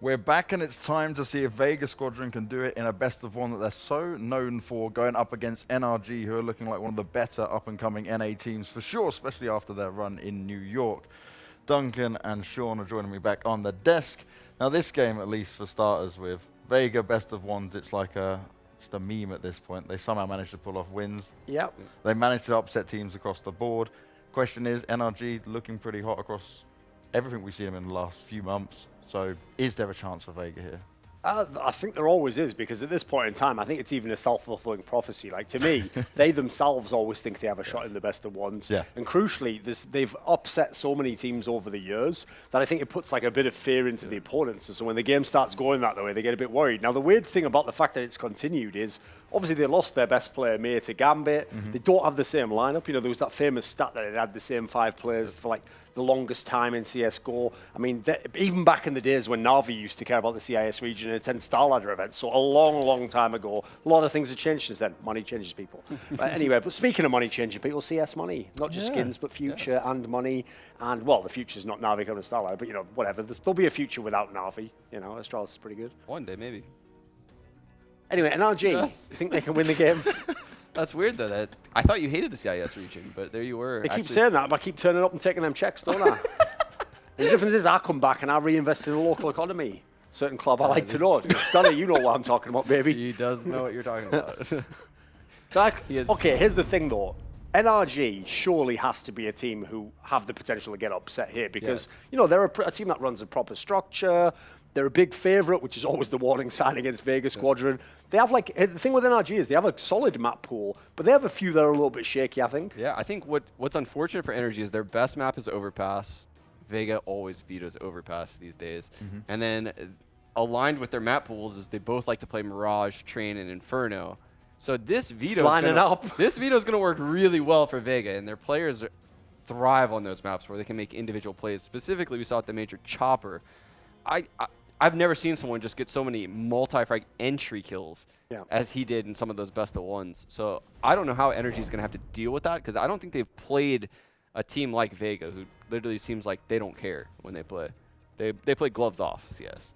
We're back, and it's time to see if Vega Squadron can do it in a best of one that they're so known for, going up against NRG, who are looking like one of the better up-and-coming NA teams for sure, especially after their run in New York. Duncan and Sean are joining me back on the desk. Now, this game, at least for starters, with Vega best of ones, it's like just a meme at this point. They somehow managed to pull off wins. Yep. They managed to upset teams across the board. Question is, NRG looking pretty hot across everything we've seen them in the last few months. So is there a chance for Vega here? I think there always is, because at this point in time, I think it's even a self-fulfilling prophecy. Like, to me, they themselves always think they have a shot in the best of ones. Yeah. And crucially, they've upset so many teams over the years that I think it puts like a bit of fear into the opponents. And so when the game starts going that way, they get a bit worried. Now, the weird thing about the fact that it's continued is, obviously, they lost their best player, May, to Gambit. They don't have the same lineup. You know, there was that famous stat that it had the same 5 players for like the longest time in CSGO. I mean, even back in the days when Na'Vi used to care about the CIS region and attend Starladder events, so a long, long time ago, a lot of things have changed since then. Money changes people. But anyway, but speaking of money changing people, CS money, not just skins, but future and money. And, well, the future's not Na'Vi coming to Starladder, but, you know, whatever. There'll be a future without Na'Vi. You know, Astralis is pretty good. One day, maybe. Anyway, NRG, you think they can win the game? That's weird, though. That I thought you hated the CIS region, but there you were. They keep saying that, but I keep turning up and taking them checks, don't I? The difference is I come back and I reinvest in the local economy. Certain club I like to know. Stunner, you know what I'm talking about, baby. He does know what you're talking about. Okay, here's the thing, though. NRG surely has to be a team who have the potential to get upset here because, you know, they're a team that runs a proper structure. They're a big favorite, which is always the warning sign against Vega Squadron. They have, like, the thing with NRG is they have a solid map pool, but they have a few that are a little bit shaky, I think. Yeah, I think what's unfortunate for NRG is their best map is Overpass. Vega always vetoes Overpass these days. And then aligned with their map pools is they both like to play Mirage, Train, and Inferno. So this veto is going to work really well for Vega, and their players thrive on those maps where they can make individual plays. Specifically, we saw at the major Chopper. I've never seen someone just get so many multi-frag entry kills as he did in some of those best of ones. So I don't know how NRG is going to have to deal with that, because I don't think they've played a team like Vega, who literally seems like they don't care when they play. They play gloves off CS.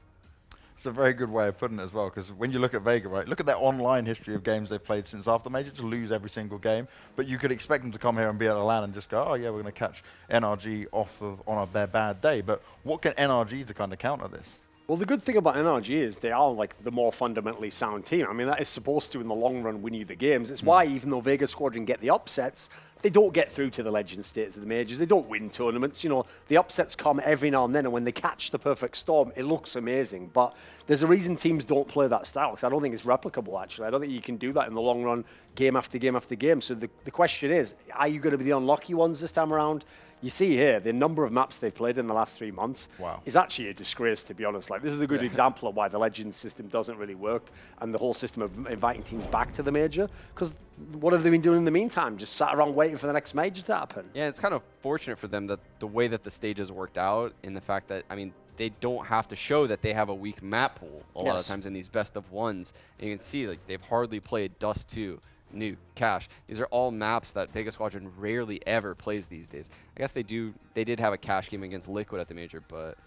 It's a very good way of putting it as well, because when you look at Vega, right, look at their online history of games they've played since after major to lose every single game. But you could expect them to come here and be able to land and just go, oh yeah, we're going to catch NRG on their bad day. But what can NRG to kind of counter this? Well, the good thing about NRG is they are like the more fundamentally sound team. I mean, that is supposed to, in the long run, win you the games. It's why, even though Vega Squadron get the upsets, they don't get through to the legend states of the majors. They don't win tournaments. You know, the upsets come every now and then, and when they catch the perfect storm, it looks amazing. But there's a reason teams don't play that style, because I don't think it's replicable, actually. I don't think you can do that in the long run, game after game after game. So the question is, are you going to be the unlucky ones this time around? You see here, the number of maps they've played in the last 3 months is actually a disgrace, to be honest. Like, this is a good example of why the Legends system doesn't really work, and the whole system of inviting teams back to the major. Because what have they been doing in the meantime? Just sat around waiting for the next major to happen. Yeah, it's kind of fortunate for them that the way that the stages worked out, in the fact that, I mean, they don't have to show that they have a weak map pool a lot of times in these best of ones. And you can see, like, they've hardly played Dust 2. Nuke, Cache. These are all maps that Vega Squadron rarely ever plays these days. I guess they did have a Cache game against Liquid at the major, but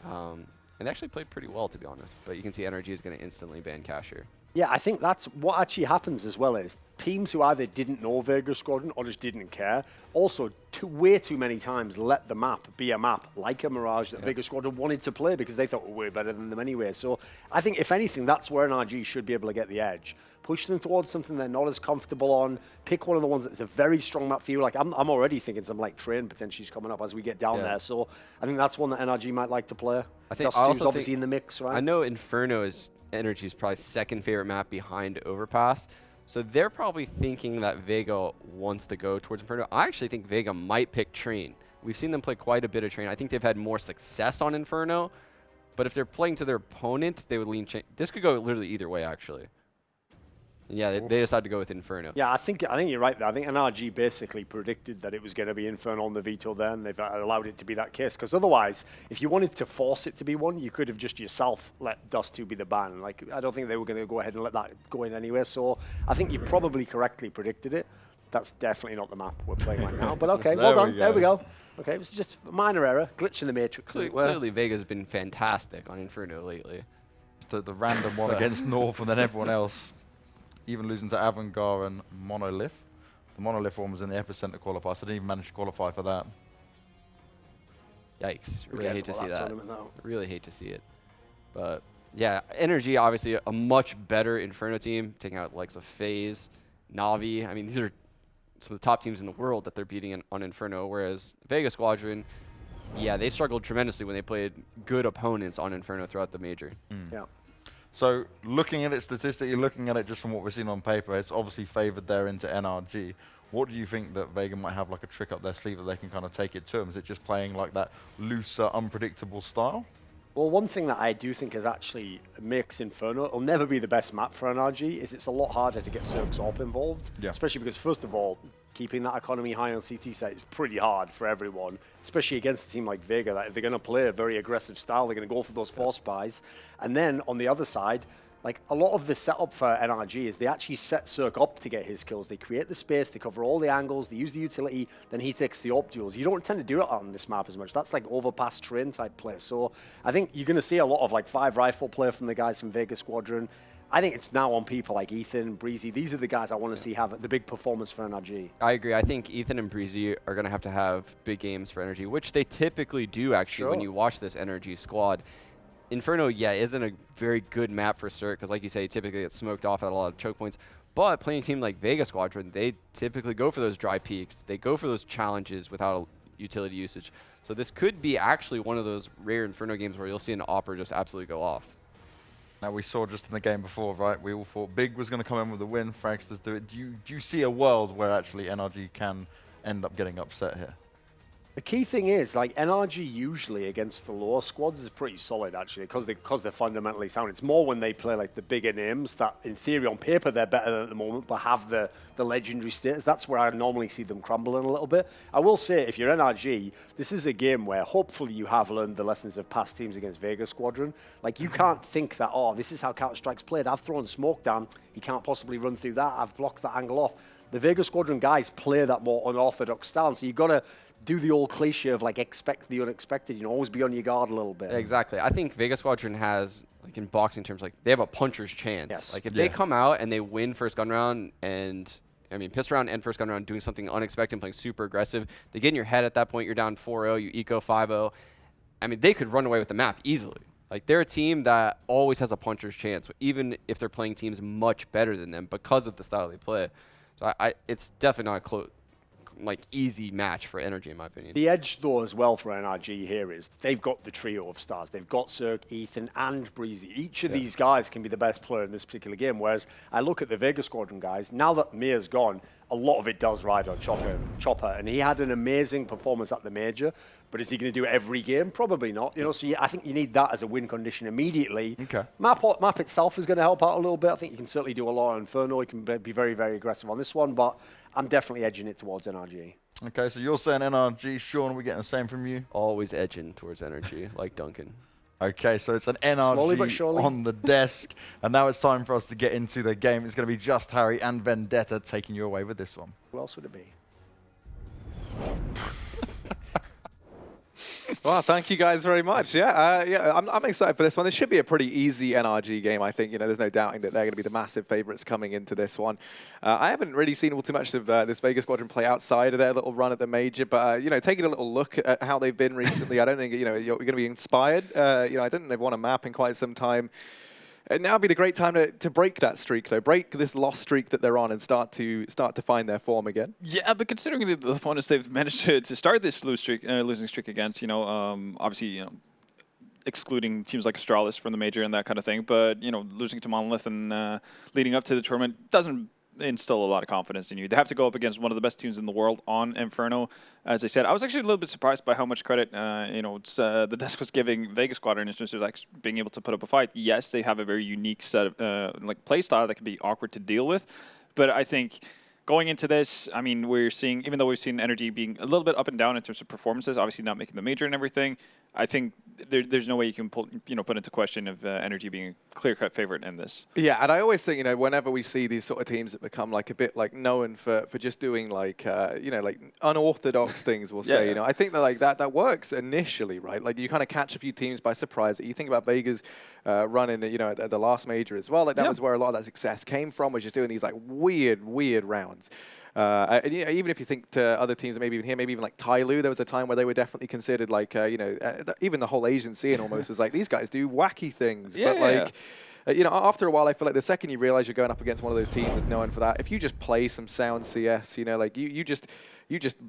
and they actually played pretty well, to be honest. But you can see NRG is going to instantly ban Cache here. Yeah, I think that's what actually happens as well, is teams who either didn't know Vega Squadron or just didn't care, also way too many times let the map be a map like a Mirage that Vega Squadron wanted to play because they thought we're way better than them anyway. So I think, if anything, that's where NRG should be able to get the edge. Push them towards something they're not as comfortable on. Pick one of the ones that's a very strong map for you. Like, I'm already thinking some like Train potentially is coming up as we get down there. So I think that's one that NRG might like to play. I think Dust 2's obviously in the mix, right? I know Inferno is NRG's probably second favorite map behind Overpass. So they're probably thinking that Vega wants to go towards Inferno. I actually think Vega might pick Train. We've seen them play quite a bit of Train. I think they've had more success on Inferno. But if they're playing to their opponent, they would lean Train. This could go literally either way, actually. Yeah, they decided to go with Inferno. Yeah, I think you're right there. I think NRG basically predicted that it was going to be Inferno on the veto there, and they've allowed it to be that case. Because otherwise, if you wanted to force it to be one, you could have just yourself let Dust 2 be the ban. Like, I don't think they were going to go ahead and let that go in anyway. So I think you probably correctly predicted it. That's definitely not the map we're playing right now. But okay, well done. There we go. Okay, it was just a minor error, glitch in the matrix, as it were. Clearly, Vega's been fantastic on Inferno lately. It's the random one against North and then everyone else. Even losing to Avangar and Monolith. The Monolith one was in the Epicenter qualifier, so I didn't even manage to qualify for that. Yikes. Who Really cares hate to about see that. tournament, though? Really hate to see it. But yeah, NRG obviously a much better Inferno team, taking out likes of FaZe, Na'Vi. I mean, these are some of the top teams in the world that they're beating on Inferno, whereas Vega Squadron, yeah, they struggled tremendously when they played good opponents on Inferno throughout the major. Yeah. So looking at it statistically, looking at it just from what we're seeing on paper, it's obviously favored there into NRG. What do you think that Vega might have like a trick up their sleeve that they can kind of take it to them? Is it just playing like that looser, unpredictable style? Well, one thing that I do think is actually makes Inferno, it'll never be the best map for NRG, is it's a lot harder to get Cirque Orb involved. Yeah. Especially because, first of all, keeping that economy high on CT site is pretty hard for everyone, especially against a team like Vega, that if they're going to play a very aggressive style, they're going to go for those force buys. And then, on the other side, like a lot of the setup for NRG is they actually set Cirque up to get his kills. They create the space, they cover all the angles, they use the utility, then he takes the op duels. You don't tend to do it on this map as much. That's like overpass train type play. So I think you're going to see a lot of like 5 rifle play from the guys from Vega Squadron. I think it's now on people like Ethan, Breezy. These are the guys I want to see have the big performance for NRG. I agree. I think Ethan and Breezy are going to have big games for NRG, which they typically do actually when you watch this NRG squad. Inferno, yeah, isn't a very good map for Cirque because, like you say, typically gets smoked off at a lot of choke points. But playing a team like Vega Squadron, they typically go for those dry peaks. They go for those challenges without a utility usage. So this could be actually one of those rare Inferno games where you'll see an Opera just absolutely go off. Now, we saw just in the game before, right, we all thought Big was going to come in with a win, Fragsters do it. Do you see a world where actually NRG can end up getting upset here? The key thing is, like, NRG usually against the lower squads is pretty solid, actually, because they're fundamentally sound. It's more when they play, like, the bigger names that, in theory, on paper, they're better than at the moment, but have the legendary status. That's where I normally see them crumbling a little bit. I will say, if you're NRG, this is a game where hopefully you have learned the lessons of past teams against Vega Squadron. Like, you can't think that, oh, this is how Counter-Strike's played. I've thrown smoke down. He can't possibly run through that. I've blocked that angle off. The Vega Squadron guys play that more unorthodox style, so you've got to do the old cliche of like expect the unexpected, always be on your guard a little bit. Exactly. I think Vega Squadron has, like in boxing terms, like they have a puncher's chance. Yes. Like if they come out and they win first gun round and, I mean, pistol round and first gun round doing something unexpected, playing super aggressive, they get in your head at that point, you're down 4-0, you eco 5-0. I mean, they could run away with the map easily. Like they're a team that always has a puncher's chance, even if they're playing teams much better than them because of the style they play. So it's definitely not a close, like easy match for NRG in my opinion. The edge though as well for NRG here is they've got the trio of stars. They've got Cirque, Ethan and Breezy. Each of these guys can be the best player in this particular game, whereas I look at the Vega Squadron guys, now that Mia's gone, a lot of it does ride on Chopper, and he had an amazing performance at the major, but is he going to do it every game? Probably not. So I think you need that as a win condition immediately. Okay. Map itself is going to help out a little bit. I think you can certainly do a lot on Inferno. You can be very, very aggressive on this one, but I'm definitely edging it towards NRG. Okay, so you're saying NRG. Sean, are we getting the same from you? Always edging towards NRG, like Duncan. Okay, so it's an Slowly but NRG surely. on the desk. And now it's time for us to get into the game. It's going to be Just Harry and Vendetta taking you away with this one. Who else would it be? Well, thank you guys very much. I'm excited for this one. This should be a pretty easy NRG game, I think. There's no doubting that they're going to be the massive favorites coming into this one. I haven't really seen all too much of this Vega Squadron play outside of their little run at the major, but taking a little look at how they've been recently, I don't think you're going to be inspired. I don't think they've won a map in quite some time. And now would be the great time to break that streak, though. Break this lost streak that they're on and start to find their form again. Yeah, but considering the opponents they've managed to start this losing streak against, obviously, excluding teams like Astralis from the major and that kind of thing, but, losing to Monolith and leading up to the tournament doesn't instill a lot of confidence in you. They have to go up against one of the best teams in the world on Inferno. As I said, I was actually a little bit surprised by how much credit the desk was giving Vega Squadron in terms of like being able to put up a fight. Yes, they have a very unique set of play style that can be awkward to deal with, but I think going into this, I mean, we're seeing, even though we've seen NRG being a little bit up and down in terms of performances, obviously not making the major and everything, I think there's no way you can put into question of NRG being a clear-cut favorite in this. Yeah, and I always think, whenever we see these sort of teams that become like a bit like known for just doing like, like unorthodox things, we'll say, I think that like that works initially, right? Like you kind of catch a few teams by surprise. You think about Vega's run in, at the last major as well. Like that was where a lot of that success came from, was just doing these like weird rounds. And, even if you think to other teams, maybe even here, maybe even like Tyloo, there was a time where they were definitely considered like, even the whole Asian scene almost was like, these guys do wacky things. But like, after a while, I feel like the second you realize you're going up against one of those teams that's known for that, if you just play some sound CS, like you just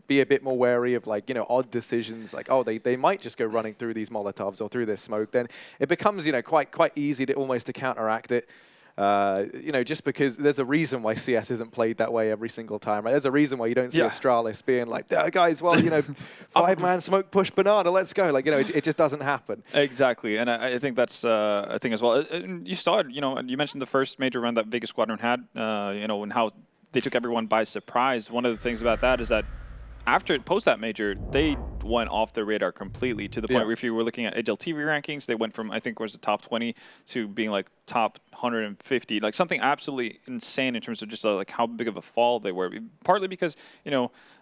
be a bit more wary of like, odd decisions, like, oh, they might just go running through these Molotovs or through this smoke, then it becomes, quite easy to almost to counteract it. Just because there's a reason why CS isn't played that way every single time, right? There's a reason why you don't see Astralis being like, guys, well, 5-man smoke push banana, let's go. Like, it just doesn't happen. Exactly, and I think that's a thing as well. You saw it, you mentioned the first major run that Vega Squadron had, and how they took everyone by surprise. One of the things about that is that post that major, they went off the radar completely, to the point where if you were looking at HLTV rankings, they went from, I think, was the top 20 to being like top 150, like something absolutely insane in terms of just like how big of a fall they were. Partly because,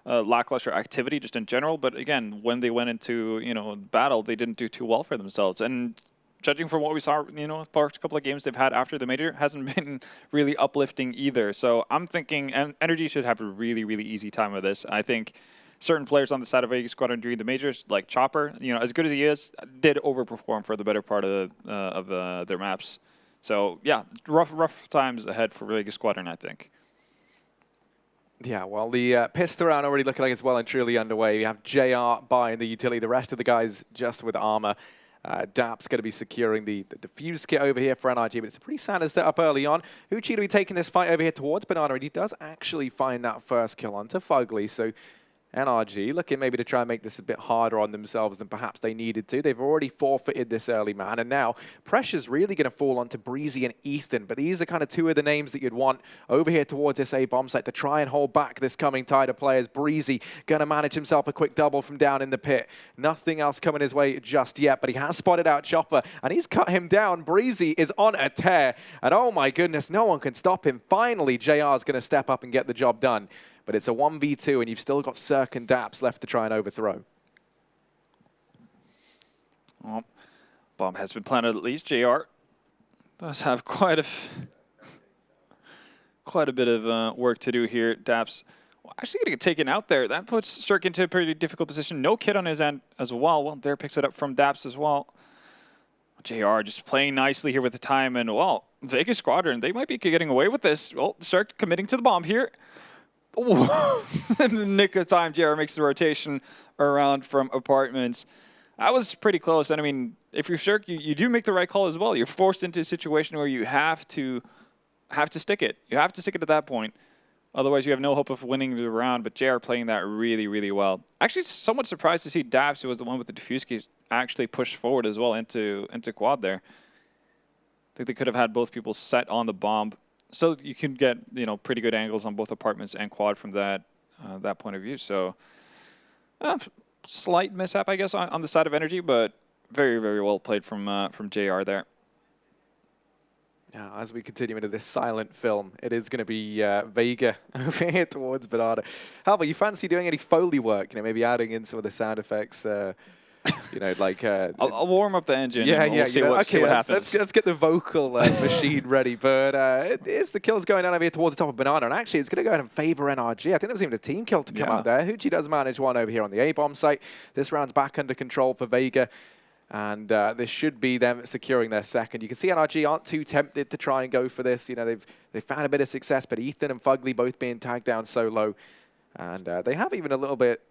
lackluster activity just in general, but again, when they went into, battle, they didn't do too well for themselves. And judging from what we saw, the first couple of games they've had after the major, hasn't been really uplifting either. So I'm thinking NRG should have a really, really easy time with this. I think certain players on the side of Vega Squadron during the majors, like Chopper, as good as he is, did overperform for the better part of their maps. So yeah, rough times ahead for Vega Squadron, I think. Yeah, well, the pistol round already looking like it's well and truly underway. We have JR buying the utility, the rest of the guys just with armor. Dap's going to be securing the fuse kit over here for NRG, but it's a pretty standard setup early on. Hoochie will be taking this fight over here towards Banana, and he does actually find that first kill onto Fugly, so NRG looking maybe to try and make this a bit harder on themselves than perhaps they needed to. They've already forfeited this early man, and now pressure's really going to fall onto Breezy and Ethan, but these are kind of two of the names that you'd want over here towards this A bomb site to try and hold back this coming tide of players. Breezy going to manage himself a quick double from down in the pit. Nothing else coming his way just yet, but he has spotted out Chopper, and he's cut him down. Breezy is on a tear, and oh my goodness, no one can stop him. Finally, JR's going to step up and get the job done. But it's a 1v2, and you've still got Cirque and Daps left to try and overthrow. Well, bomb has been planted at least. JR does have quite a bit of work to do here. Daps actually going to get taken out there. That puts Cirque into a pretty difficult position. No kit on his end as well. Well, there picks it up from Daps as well. JR just playing nicely here with the time, and well, Vega Squadron, they might be getting away with this. Well, Cirque committing to the bomb here. In the nick of time, JR makes the rotation around from apartments. That was pretty close. And I mean, if you're Shirk, you do make the right call as well. You're forced into a situation where you have to stick it. You have to stick it at that point. Otherwise, you have no hope of winning the round. But JR playing that really, really well. Actually, somewhat surprised to see Daps, who was the one with the diffuse key, actually push forward as well into quad there. I think they could have had both people set on the bomb. So you can get pretty good angles on both apartments and quad from that point of view. So slight mishap, I guess, on the side of NRG, but very, very well played from JR there. Yeah, as we continue into this silent film, it is going to be Vega over here towards Bernardo. How about you fancy doing any Foley work? Maybe adding in some of the sound effects. I'll warm up the engine. Yeah, and we'll see what happens. Let's get the vocal machine ready. But the kill's going down over here towards the top of Banana, and actually it's going to go ahead and favor NRG. I think there was even a team kill to come out there. Hoochie does manage one over here on the A-bomb site. This round's back under control for Vega, and this should be them securing their second. You can see NRG aren't too tempted to try and go for this. They've found a bit of success, but Ethan and Fugly both being tagged down so low, and they have even a little bit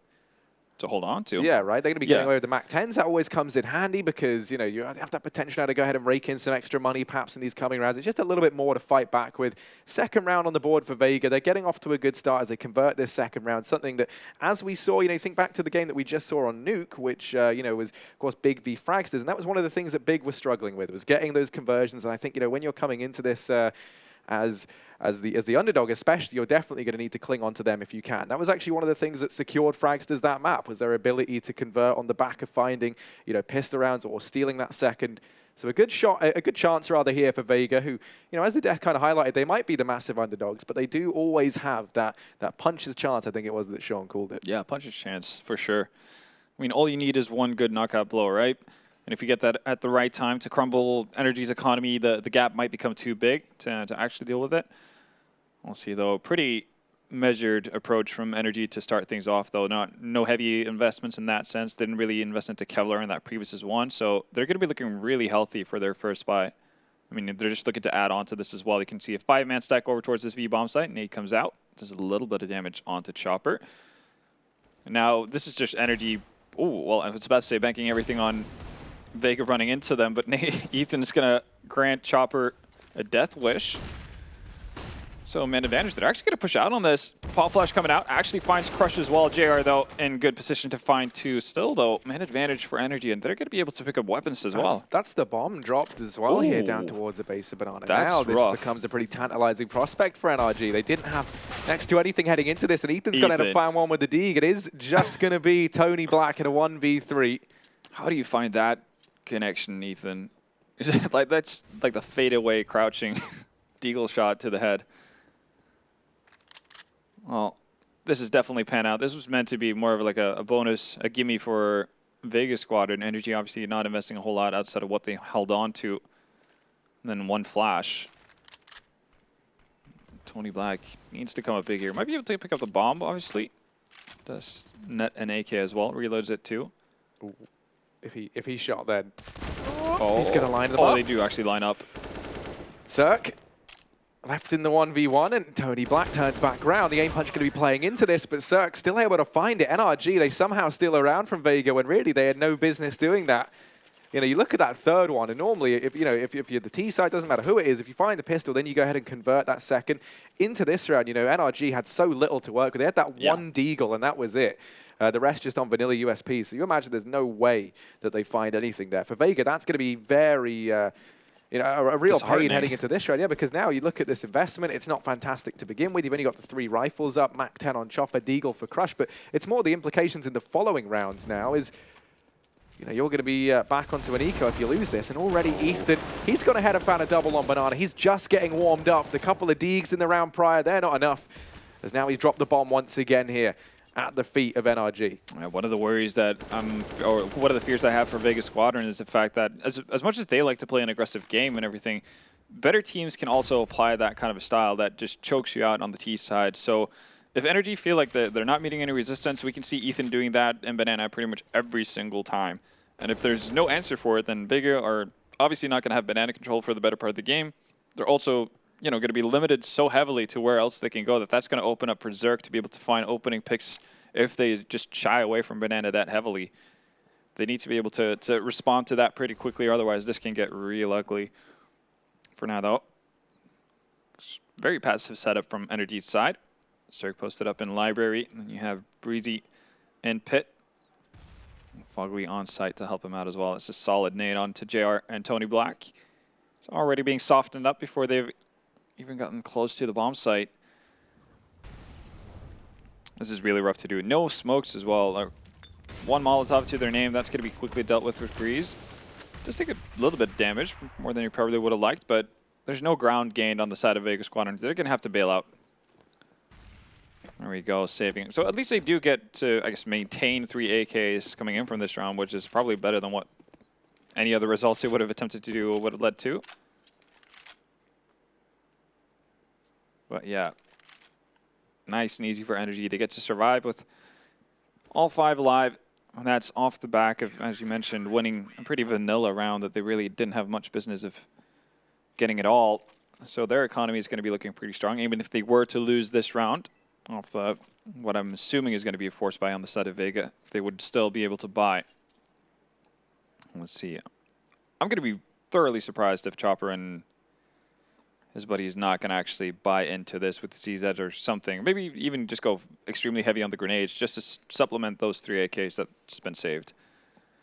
to hold on to. Yeah, right. They're going to be getting away with the Mac 10s. That always comes in handy because, you have that potential now to go ahead and rake in some extra money perhaps in these coming rounds. It's just a little bit more to fight back with. Second round on the board for Vega. They're getting off to a good start as they convert this second round. Something that, as we saw, think back to the game that we just saw on Nuke, which, was, of course, Big v Fragsters. And that was one of the things that Big was struggling with, was getting those conversions. And I think, when you're coming into this as the underdog, especially, you're definitely going to need to cling on to them if you can. That was actually one of the things that secured Fragsters that map, was their ability to convert on the back of finding, pistol rounds or stealing that second. So a good chance rather here for Vega, who, as the death kind of highlighted, they might be the massive underdogs, but they do always have that puncher's chance, I think it was that Sean called it. Yeah, puncher's chance, for sure. I mean, all you need is one good knockout blow, right? And if you get that at the right time to crumble Energy's economy, the gap might become too big to actually deal with it. We'll see, though. Pretty measured approach from Energy to start things off, though. No heavy investments in that sense. Didn't really invest into Kevlar in that previous one. So they're going to be looking really healthy for their first buy. I mean, they're just looking to add on to this as well. You can see a 5-man stack over towards this V-bomb site. Nade comes out. Does a little bit of damage onto Chopper. Now, this is just Energy. Oh, well, I was about to say banking everything on Vega running into them, but Ethan is going to grant Chopper a death wish. So man advantage. They're actually going to push out on this. Pop Flash coming out. Actually finds Crush as well. JR, though, in good position to find 2. Still, though, man advantage for Energy, and they're going to be able to pick up weapons as well. That's the bomb dropped as well here down towards the base of Banana. Now this becomes a pretty tantalizing prospect for NRG. They didn't have next to anything heading into this, and Ethan's going to end up finding one with the Deeg. It is just going to be Tony Black in a 1v3. How do you find that connection, Ethan? Is it like that's like the fadeaway crouching deagle shot to the head? Well, this is definitely pan out. This was meant to be more of like a bonus, a gimme for Vega Squadron. Energy obviously not investing a whole lot outside of what they held on to. And then one flash. Tony Black needs to come up big here. Might be able to pick up the bomb, obviously. Does net an AK as well. Reloads it too. Ooh. If he shot, then he's going to line them up. Oh, they do actually line up. Cirque left in the 1v1, and Tony Black turns back around. The aim punch going to be playing into this, but Cirque still able to find it. NRG, they somehow steal around from Vega when really they had no business doing that. You look at that third one, and normally, if you're the T side, doesn't matter who it is, if you find the pistol, then you go ahead and convert that second. Into this round, NRG had so little to work with. They had that one deagle, and that was it. The rest just on vanilla USP. So you imagine there's no way that they find anything there. For Vega, that's going to be very, a real pain heading into this round. Yeah, because now you look at this investment, it's not fantastic to begin with. You've only got the 3 rifles up, Mac 10 on Chopper, Deagle for Crush. But it's more the implications in the following rounds now is, you're going to be back onto an eco if you lose this. And already Ethan, he's gone ahead and found a double on Banana. He's just getting warmed up. The couple of Deegs in the round prior, they're not enough. As now he's dropped the bomb once again here at the feet of NRG. One of the worries that, or one of the fears I have for Vega Squadron is the fact that as much as they like to play an aggressive game and everything, better teams can also apply that kind of a style that just chokes you out on the T side. So if Energy feel like they're not meeting any resistance, we can see Ethan doing that in Banana pretty much every single time. And if there's no answer for it, then Vega are obviously not going to have Banana control for the better part of the game. They're also going to be limited so heavily to where else they can go that's going to open up for Zerk to be able to find opening picks if they just shy away from Banana that heavily. They need to be able to respond to that pretty quickly, or otherwise this can get real ugly. For now, though, very passive setup from Energy's side. Zerk posted up in Library, and then you have Breezy and Pit. Fogly on site to help him out as well. It's a solid nade onto JR and Tony Black. It's already being softened up before they've even gotten close to the bomb site. This is really rough to do. No smokes as well. One Molotov to their name. That's going to be quickly dealt with Breeze. Just take a little bit of damage, more than you probably would have liked, but there's no ground gained on the side of Vega Squadron. They're going to have to bail out. There we go, saving. So at least they do get to, I guess, maintain 3 AKs coming in from this round, which is probably better than what any other results they would have attempted to do would have led to. But yeah, nice and easy for Energy. They get to survive with all 5 alive. And that's off the back of, as you mentioned, winning a pretty vanilla round that they really didn't have much business of getting at all. So their economy is going to be looking pretty strong, even if they were to lose this round. Off what I'm assuming is going to be a force buy on the side of Vega, they would still be able to buy. Let's see. I'm going to be thoroughly surprised if Chopper and his buddy is not going to actually buy into this with CZ or something. Maybe even just go extremely heavy on the grenades just to supplement those 3 AKs that's been saved.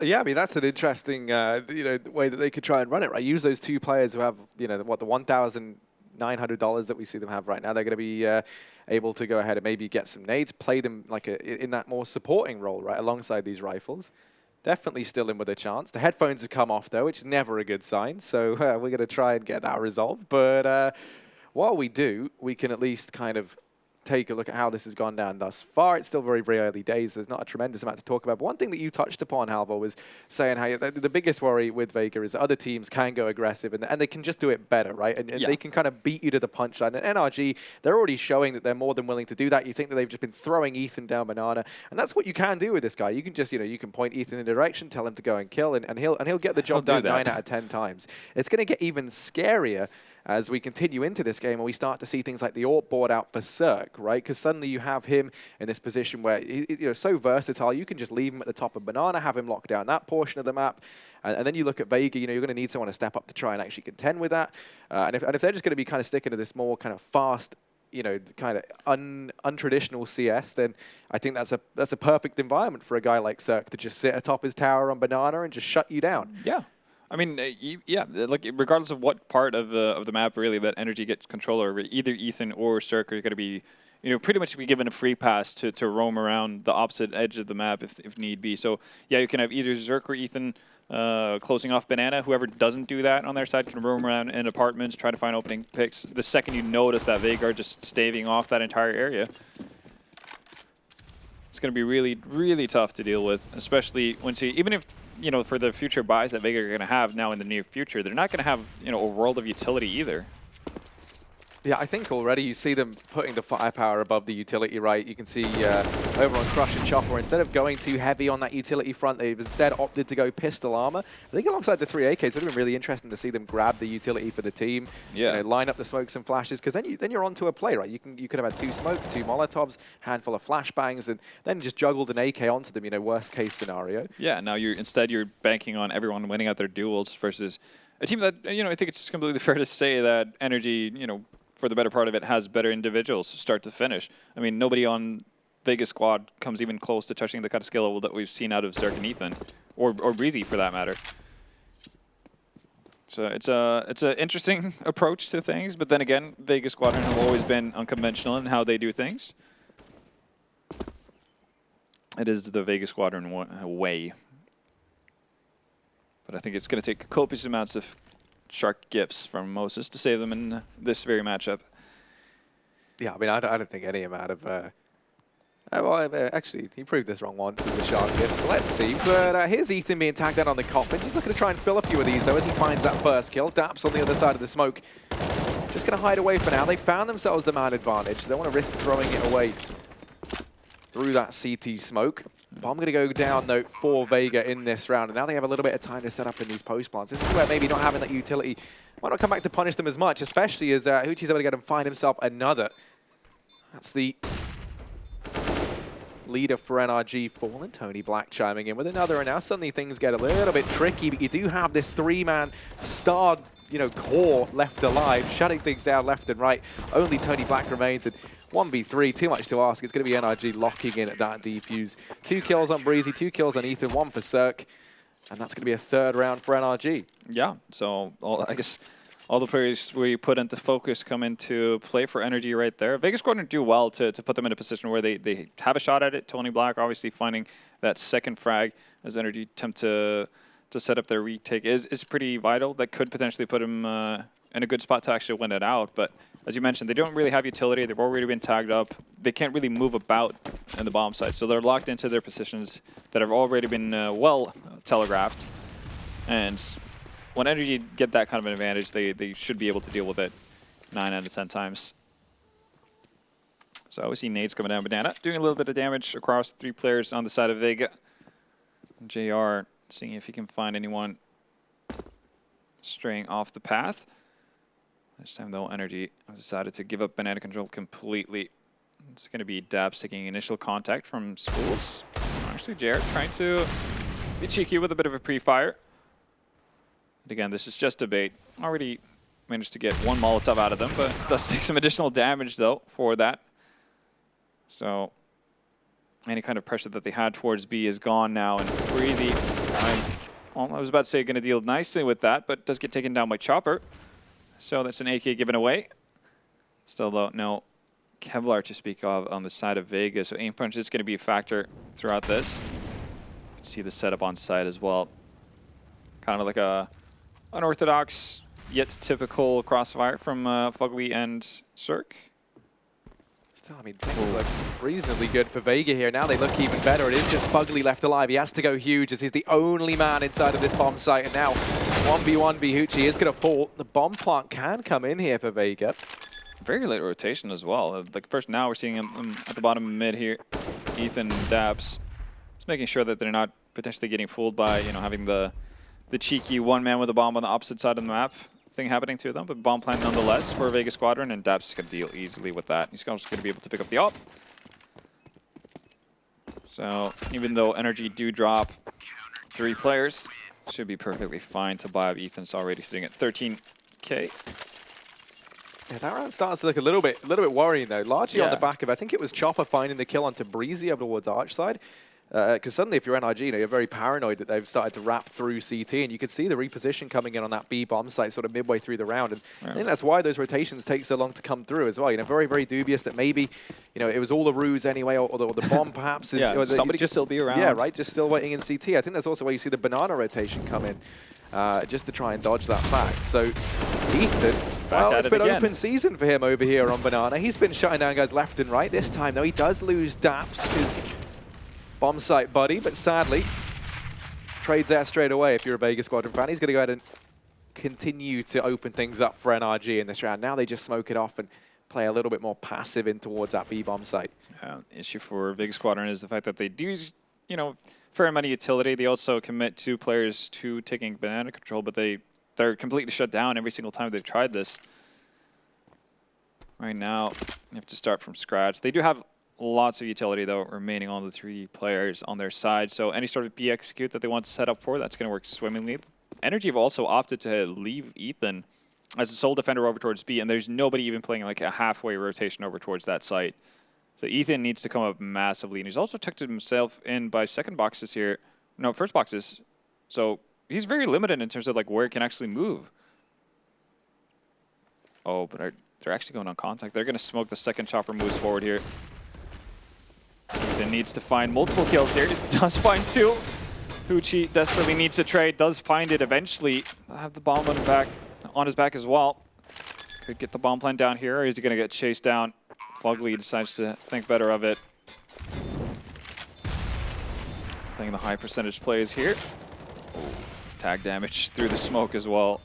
Yeah, I mean, that's an interesting way that they could try and run it, right? Use those 2 players who have, the 1,000 $900 that we see them have right now. They're going to be able to go ahead and maybe get some nades, play them like in that more supporting role, right, alongside these rifles. Definitely still in with a chance. The headphones have come off, though, which is never a good sign. So we're going to try and get that resolved. But while we do, we can at least kind of take a look at how this has gone down thus far. It's still very, very early days. There's not a tremendous amount to talk about. But one thing that you touched upon, Halvor, was saying how the biggest worry with Vega is that other teams can go aggressive and they can just do it better, right? And they can kind of beat you to the punchline. And NRG, they're already showing that they're more than willing to do that. You think that they've just been throwing Ethan down banana. And that's what you can do with this guy. You can just, you can point Ethan in a direction, tell him to go and kill, and he'll get the job done 9 out of 10 times. It's going to get even scarier as we continue into this game and we start to see things like the AWP board out for Cirque, right? Because suddenly you have him in this position where he's so versatile, you can just leave him at the top of banana, have him lock down that portion of the map, and then you look at Vega, you're going to need someone to step up to try and actually contend with that. And if they're just going to be kind of sticking to this more kind of fast, kind of untraditional CS, then I think that's a perfect environment for a guy like Cirque to just sit atop his tower on banana and just shut you down. Yeah. I mean, like regardless of what part of the map really that NRG gets control over, either Ethan or Cirque are going to be, pretty much be given a free pass to roam around the opposite edge of the map if need be. So yeah, you can have either Cirque or Ethan closing off banana. Whoever doesn't do that on their side can roam around in apartments, try to find opening picks. The second you notice that Vega are just staving off that entire area, it's going to be really, really tough to deal with, especially once even if, for the future buys that Vega are going to have now in the near future, they're not going to have, a world of utility either. Yeah, I think already you see them putting the firepower above the utility, right? You can see over on Crush and Chopper, instead of going too heavy on that utility front, they've instead opted to go pistol armor. I think alongside the 3 AKs, it would have been really interesting to see them grab the utility for the team. Yeah. Line up the smokes and flashes, because then you're onto a play, right? You could have had 2 smokes, 2 Molotovs, handful of flashbangs, and then just juggled an AK onto them, worst case scenario. Yeah, now you're banking on everyone winning out their duels versus a team that, I think it's completely fair to say that NRG, for the better part of it, has better individuals start to finish. I mean, nobody on Vega Squad comes even close to touching the kind of skill level that we've seen out of Zerk and Ethan, or Breezy for that matter. So it's an interesting approach to things, but then again, Vega Squadron have always been unconventional in how they do things. It is the Vega Squadron way. But I think it's going to take copious amounts of shark gifts from Moses to save them in this very matchup. Yeah, I mean, I don't think any amount of... well, actually, he proved this wrong once with the shark gifts. So let's see. But here's Ethan being tagged out on the coffins. He's looking to try and fill a few of these, though, as he finds that first kill. Daps on the other side of the smoke. Just going to hide away for now. They found themselves the man advantage. So they want to risk throwing it away through that CT smoke. Bomb going to go down, though, for Vega in this round. And now they have a little bit of time to set up in these post plants. This is where maybe not having that utility might not come back to punish them as much, especially as Hoochie's able to get and find himself another. That's the leader for NRG fallen. Tony Black chiming in with another. And now suddenly things get a little bit tricky. But you do have this 3-man star, core left alive, shutting things down left and right. Only Tony Black remains. And 1v3, too much to ask. It's going to be NRG locking in at that defuse. 2 kills on Breezy, 2 kills on Ethan, 1 for Cirque. And that's going to be a 3rd round for NRG. Yeah, so I guess all the players we put into focus come into play for NRG right there. Vega Squadron do well to put them in a position where they have a shot at it. Tony Black obviously finding that second frag as NRG attempt to set up their retake is pretty vital. That could potentially put him in a good spot to actually win it out. But as you mentioned, they don't really have utility. They've already been tagged up. They can't really move about in the bomb site. So they're locked into their positions that have already been well telegraphed. And when NRG get that kind of an advantage, they should be able to deal with it 9 out of 10 times. So we see nades coming down banana, doing a little bit of damage across 3 players on the side of Vega. JR seeing if he can find anyone straying off the path. This time, though, NRG has decided to give up banana control completely. It's going to be Dabs taking initial contact from Schools. Actually, Jared trying to be cheeky with a bit of a pre-fire. And again, this is just a bait. Already managed to get 1 Molotov out of them, but does take some additional damage, though, for that. So any kind of pressure that they had towards B is gone now, and Breezy, I was about to say going to deal nicely with that, but does get taken down by Chopper. So that's an AK given away. Still, though, no Kevlar to speak of on the side of Vega, so aim punch is going to be a factor throughout this. You can see the setup on site as well. Kind of like a unorthodox yet typical crossfire from Fugly and Cirque. Still, I mean, things look reasonably good for Vega here. Now they look even better. It is just Fugly left alive. He has to go huge as he's the only man inside of this bomb site. And now 1v1 Bihuchi is going to fall. The bomb plant can come in here for Vega. Very late rotation as well. Like first now we're seeing him at the bottom mid here. Ethan and Dabs. Just making sure that they're not potentially getting fooled by, you know, having the cheeky one man with a bomb on the opposite side of the map thing happening to them, but bomb plant nonetheless for Vega Squadron, and Dabs is going to deal easily with that. He's just going to be able to pick up the op. So even though NRG do drop 3 players, should be perfectly fine to buy up. Ethan's already sitting at 13K. Yeah, that round starts to look a little bit worrying though, largely on the back of, I think it was Chopper finding the kill onto Breezy over towards Arch side. Because suddenly, if you're NRG, you know, you're very paranoid that they've started to wrap through CT, and you could see the reposition coming in on that B bomb site sort of midway through the round. And I think that's why those rotations take so long to come through as well. You know, very, very dubious that maybe, you know, it was all a ruse anyway, or the bomb perhaps is. Yeah, somebody could still be around. Yeah, right, just still waiting in CT. I think that's also where you see the banana rotation come in, just to try and dodge that fact. So Ethan, well, it's been open season for him over here on banana. He's been shutting down guys left and right. This time, though, he does lose Daps, his bomb site buddy, but sadly, trades out straight away if you're a Vega Squadron fan. He's going to go ahead and continue to open things up for NRG in this round. Now they just smoke it off and play a little bit more passive in towards that B bomb site. Issue for Vega Squadron is the fact that they do use, you know, fair amount of utility. They also commit 2 players to taking banana control, but they're completely shut down every single time they've tried this. Right now, you have to start from scratch. They do have lots of utility, though, remaining on the 3 players on their side. So any sort of B execute that they want to set up for, that's going to work swimmingly. NRG have also opted to leave Ethan as a sole defender over towards B, and there's nobody even playing like a halfway rotation over towards that site. So Ethan needs to come up massively, and he's also tucked himself in by second boxes here. No, first boxes. So he's very limited in terms of like where he can actually move. Oh, but they're actually going on contact. They're going to smoke the second chopper moves forward here. Ethan needs to find multiple kills here. Just does find 2. Huchi desperately needs to trade. Does find it eventually. Have the bomb on his back as well. Could get the bomb plant down here, or is he going to get chased down? Fugly decides to think better of it. Playing the high percentage plays here. Tag damage through the smoke as well.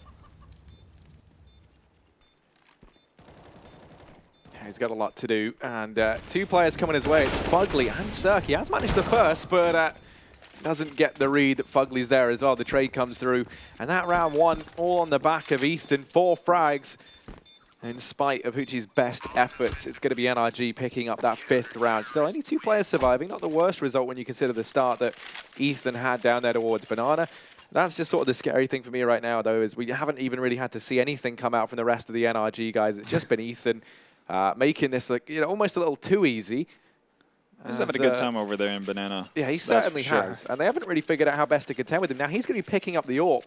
He's got a lot to do, and 2 players coming his way. It's Fugly and Cirque. He has managed the first, but doesn't get the read that Fugly's there as well. The trade comes through, and that round 1 all on the back of Ethan. 4 frags. In spite of Huchi's best efforts, it's going to be NRG picking up that 5th round. Still, only 2 players surviving. Not the worst result when you consider the start that Ethan had down there towards Banana. That's just sort of the scary thing for me right now, though, is we haven't even really had to see anything come out from the rest of the NRG guys. It's just been Ethan making this like, you know, almost a little too easy. He's having a good time over there in Banana. Yeah, he certainly has. And they haven't really figured out how best to contend with him. Now he's going to be picking up the AWP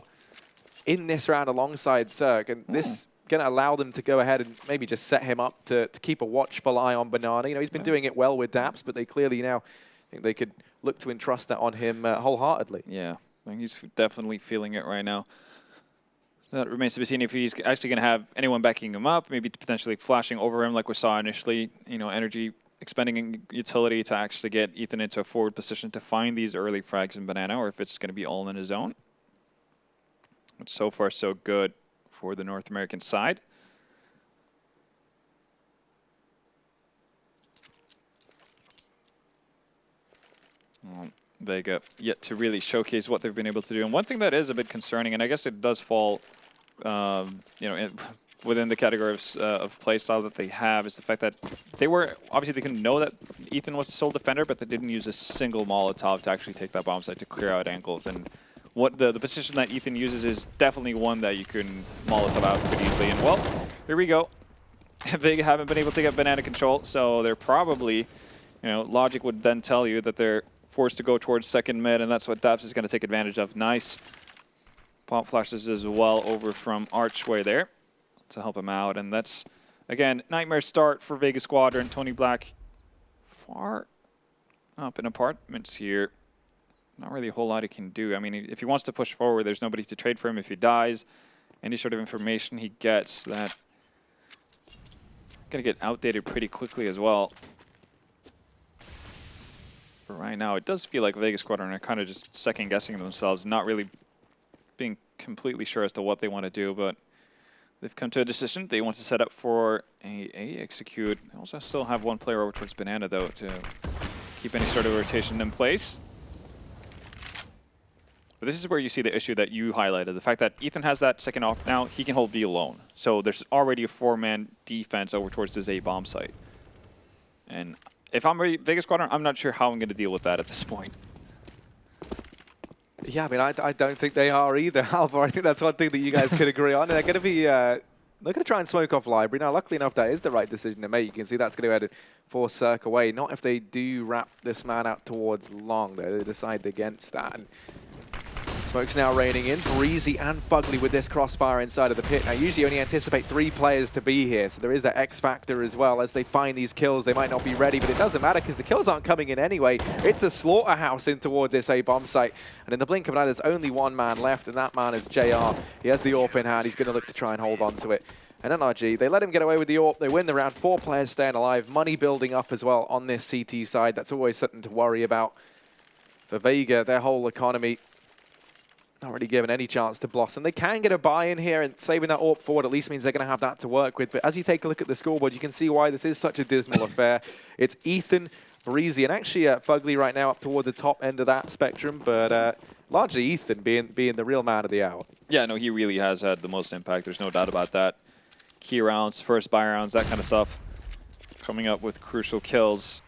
in this round alongside Cirque, and this going to allow them to go ahead and maybe just set him up to keep a watchful eye on Banana. You know, he's been doing it well with Daps, but they clearly now think they could look to entrust that on him wholeheartedly. Yeah, I think he's definitely feeling it right now. That remains to be seen if he's actually going to have anyone backing him up, maybe potentially flashing over him like we saw initially. You know, NRG expending utility to actually get Ethan into a forward position to find these early frags in Banana, or if it's going to be all in his own. But so far, so good for the North American side. Vega yet to really showcase what they've been able to do. And one thing that is a bit concerning, and I guess it does fall you know, within the category of play style that they have, is the fact that they were, obviously they couldn't know that Ethan was the sole defender, but they didn't use a single Molotov to actually take that bomb site to clear out angles. And what the position that Ethan uses is definitely one that you can Molotov out pretty easily. And well, here we go. Vega haven't been able to get banana control, so they're probably, you know, logic would then tell you that they're forced to go towards second mid, and that's what Dabs is going to take advantage of. Nice. Pop flashes as well over from Archway there to help him out, and that's Again, nightmare start for Vega Squadron. Tony Black far up in apartments here. Not really a whole lot he can do. I mean, if he wants to push forward, there's nobody to trade for him. If he dies, any sort of information he gets, that going to get outdated pretty quickly as well. For right now, it does feel like Vega Squadron are kind of just second-guessing themselves, not really being completely sure as to what they want to do, but they've come to a decision. They want to set up for a execute. They also still have one player over towards Banana, though, to keep any sort of rotation in place. But this is where you see the issue that you highlighted. The fact that Ethan has that second off now, he can hold B alone. So there's already a 4-man defense over towards this A bomb site. And if I'm Vega Squadron, I'm not sure how I'm going to deal with that at this point. Yeah, I mean, I don't think they are either, Alva. I think that's one thing that you guys could agree on. And they're going to be, they're going to try and smoke off Library. Now, luckily enough, that is the right decision to make. You can see that's going to force Cirque away. Not if they do wrap this man out towards Long, though. They decide against that. And smoke's now raining in. Breezy and Fugly with this crossfire inside of the pit. Now, usually you only anticipate 3 players to be here, so there is that X factor as well. As they find these kills, they might not be ready, but it doesn't matter because the kills aren't coming in anyway. It's a slaughterhouse in towards this A bomb site. And in the blink of an eye, there's only 1 man left, and that man is JR. He has the AWP in hand. He's going to look to try and hold on to it. And NRG, they let him get away with the AWP. They win the round. 4 players staying alive. Money building up as well on this CT side. That's always something to worry about. For Vega, their whole economy not really given any chance to blossom. They can get a buy-in here, and saving that AWP forward at least means they're going to have that to work with. But as you take a look at the scoreboard, you can see why this is such a dismal affair. It's Ethan, Breezy, and actually Fugly right now up toward the top end of that spectrum, but largely Ethan being the real man of the hour. Yeah, no, he really has had the most impact. There's no doubt about that. Key rounds, first buy rounds, that kind of stuff. Coming up with crucial kills.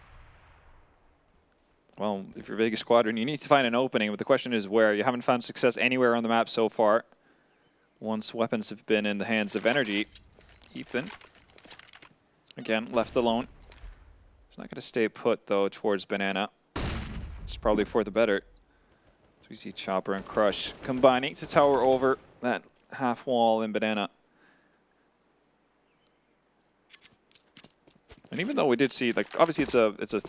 Well, if you're Vega Squadron, you need to find an opening, but the question is where. You haven't found success anywhere on the map so far. Once weapons have been in the hands of NRG. Ethan, again, left alone. He's not going to stay put, though, towards Banana. It's probably for the better. So we see Chopper and Crush combining to tower over that half wall in Banana. And even though we did see, like, obviously it's a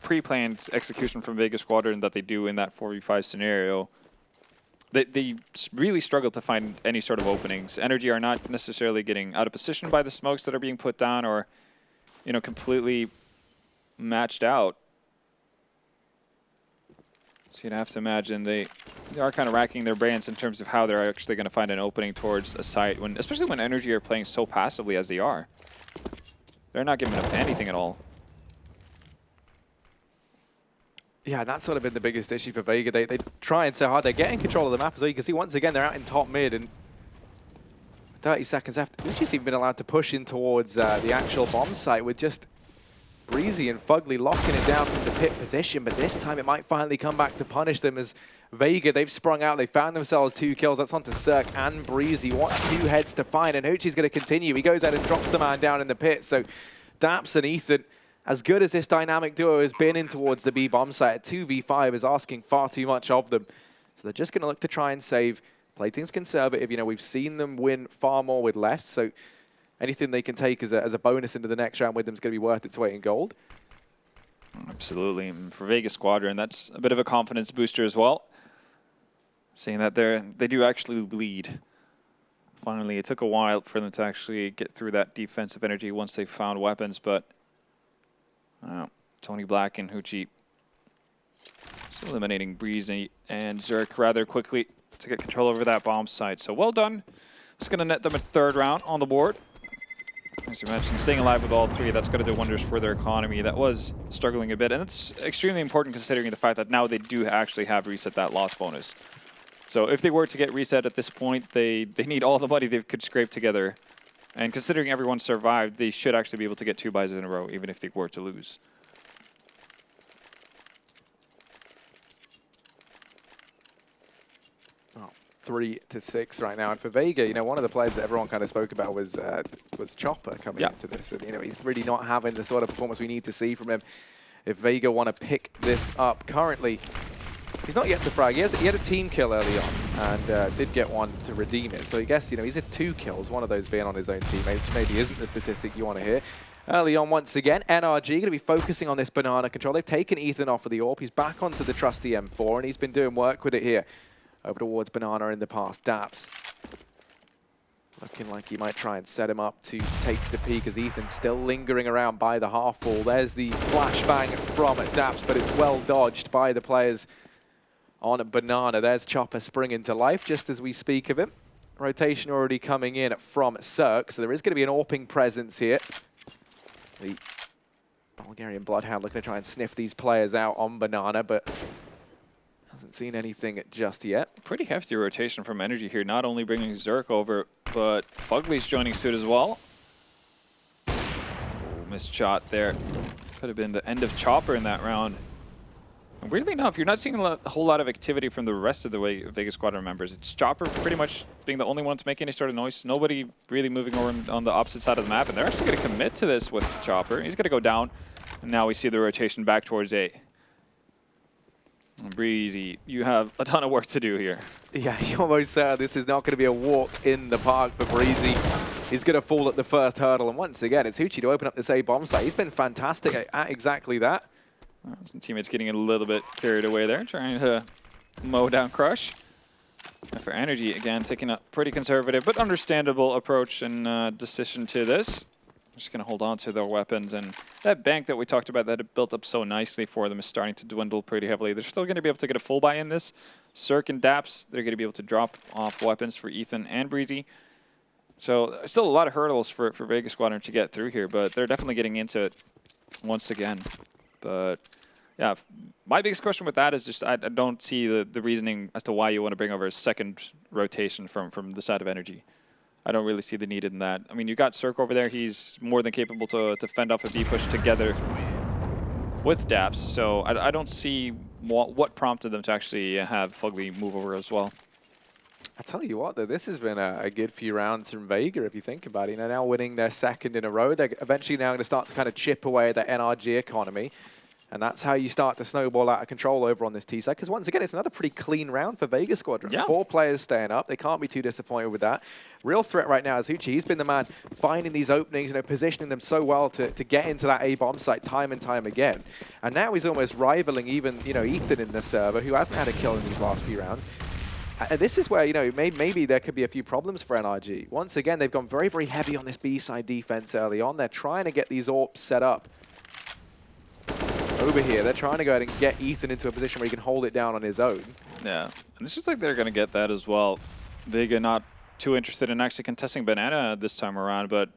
pre-planned execution from Vega Squadron that they do in that 4v5 scenario, they really struggle to find any sort of openings. NRG are not necessarily getting out of position by the smokes that are being put down, or, you know, completely matched out. So you'd have to imagine they are kind of racking their brains in terms of how they're actually going to find an opening towards a site, when, especially when NRG are playing so passively as they are. They're not giving up anything at all. Yeah, that's sort of been the biggest issue for Vega. They trying so hard. They're getting control of the map as well. You can see once again they're out in top mid, and 30 seconds after, Uchi's even been allowed to push in towards the actual bomb site with just Breezy and Fugly locking it down from the pit position. But this time it might finally come back to punish them, as Vega, they've sprung out. They found themselves 2 kills. That's onto Cirque and Breezy. What 2 heads to find, and Uchi's going to continue. He goes out and drops the man down in the pit. So Daps and Ethan, as good as this dynamic duo has been in towards the B bomb site, at 2v5 is asking far too much of them. So they're just going to look to try and save, play things conservative. You know, we've seen them win far more with less, so anything they can take as a bonus into the next round with them is going to be worth its weight in gold. Absolutely. And for Vega Squadron, that's a bit of a confidence booster as well. Seeing that they do actually bleed. Finally, it took a while for them to actually get through that defensive energy once they found weapons, but Tony Black and Hoochie still eliminating Breezy and Zerk rather quickly to get control over that bomb site. So well done. It's going to net them a 3rd round on the board. As you mentioned, staying alive with all 3, that's going to do wonders for their economy. That was struggling a bit, and it's extremely important considering the fact that now they do actually have reset that loss bonus. So if they were to get reset at this point, they need all the money they could scrape together. And considering everyone survived, they should actually be able to get 2 buys in a row, even if they were to lose. Oh, 3-6 right now. And for Vega, you know, one of the players that everyone kind of spoke about was Chopper coming into this. And, you know, he's really not having the sort of performance we need to see from him if Vega want to pick this up. Currently, He's not yet the frag. He had a team kill early on and did get one to redeem it. So I guess, he's had 2 kills, one of those being on his own teammates, which maybe isn't the statistic you want to hear. Early on, once again, NRG going to be focusing on this banana control. They've taken Ethan off of the AWP. He's back onto the trusty M4, and he's been doing work with it here. Over towards banana in the past. Daps looking like he might try and set him up to take the peak as Ethan's still lingering around by the half wall. There's the flashbang from Daps, but it's well dodged by the players on banana. There's Chopper springing to life just as we speak of him. Rotation already coming in from Cirque, so there is going to be an AWPing presence here. The Bulgarian Bloodhound looking to try and sniff these players out on banana, but hasn't seen anything just yet. Pretty hefty rotation from Energy here, not only bringing Zerk over, but Fugly's joining suit as well. Oh, missed shot there. Could have been the end of Chopper in that round. And weirdly enough, you're not seeing a whole lot of activity from the rest of the Vega Squadron members. It's Chopper pretty much being the only one to make any sort of noise. Nobody really moving over on the opposite side of the map, and they're actually going to commit to this with Chopper. He's going to go down, and now we see the rotation back towards A. Breezy, you have a ton of work to do here. Yeah, you almost said this is not going to be a walk in the park for Breezy. He's going to fall at the first hurdle, and once again, it's Hoochie to open up this A bomb site. He's been fantastic at exactly that. Some teammates getting a little bit carried away there, trying to mow down Crush. And for Energy, again, taking a pretty conservative but understandable approach and decision to this. Just going to hold on to their weapons, and that bank that we talked about that had built up so nicely for them is starting to dwindle pretty heavily. They're still going to be able to get a full buy in this. Cirque and Daps, they're going to be able to drop off weapons for Ethan and Breezy. So still a lot of hurdles for Vega Squadron to get through here, but they're definitely getting into it once again. But yeah, my biggest question with that is just I don't see the reasoning as to why you want to bring over a second rotation from the side of Energy. I don't really see the need in that. I mean, you got Cirque over there. He's more than capable to fend off a B push together with Daps. So I don't see what prompted them to actually have Fugly move over as well. I tell you what, though, this has been a good few rounds from Vega, if you think about it. They're now winning their second in a row. They're eventually now going to start to kind of chip away at the NRG economy. And that's how you start to snowball out of control over on this T-side. Because once again, it's another pretty clean round for Vega Squadron. Yeah. 4 players staying up. They can't be too disappointed with that. Real threat right now is Hoochie. He's been the man finding these openings, positioning them so well to get into that A-bomb site time and time again. And now he's almost rivaling even, Ethan in the server, who hasn't had a kill in these last few rounds. And this is where, maybe there could be a few problems for NRG. Once again, they've gone very, very heavy on this B-side defense early on. They're trying to get these AWPs set up over here. They're trying to go ahead and get Ethan into a position where he can hold it down on his own. Yeah, and it's just like they're going to get that as well. Vega not too interested in actually contesting Banana this time around, but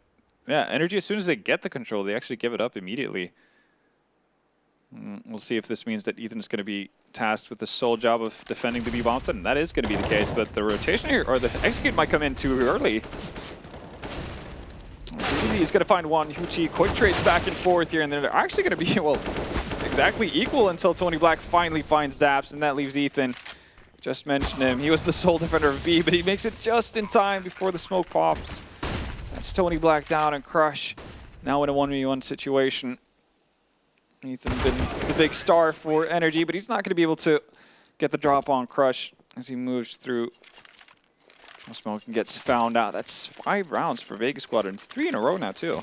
yeah, Energy, as soon as they get the control, they actually give it up immediately. We'll see if this means that Ethan is going to be tasked with the sole job of defending the B-bomb site, and that is going to be the case, but the rotation here, or the execute might come in too early. Easy is going to find one. Hoochie quick trades back and forth here, and they're actually going to be, well, exactly equal until Tony Black finally finds Zaps, and that leaves Ethan. Just mentioned him. He was the sole defender of B, but he makes it just in time before the smoke pops. That's Tony Black down and Crush. Now in a 1v1 situation. Ethan been the big star for Energy, but he's not going to be able to get the drop on Crush as he moves through. Smoke and gets found out. That's 5 rounds for Vega Squadron. 3 in a row now, too.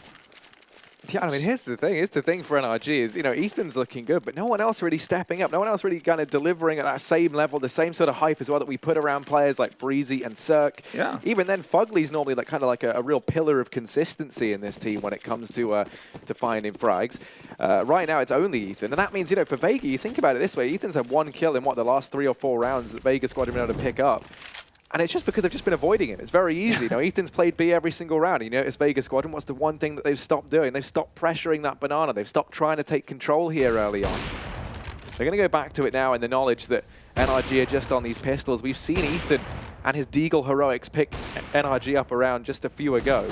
Yeah, I mean, here's the thing for NRG is, Ethan's looking good, but no one else really stepping up. No one else really kind of delivering at that same level, the same sort of hype as well that we put around players like Breezy and Cirque. Yeah. Even then, Fugly's normally kind of like a real pillar of consistency in this team when it comes to finding frags. Right now, it's only Ethan, and that means, for Vega, you think about it this way, Ethan's had 1 kill in, the last 3 or 4 rounds that Vega Squad have been able to pick up. And it's just because they've just been avoiding him. It's very easy. Ethan's played B every single round. It's Vega Squadron. What's the one thing that they've stopped doing? They've stopped pressuring that banana. They've stopped trying to take control here early on. They're going to go back to it now in the knowledge that NRG are just on these pistols. We've seen Ethan and his Deagle heroics pick NRG up around just a few ago.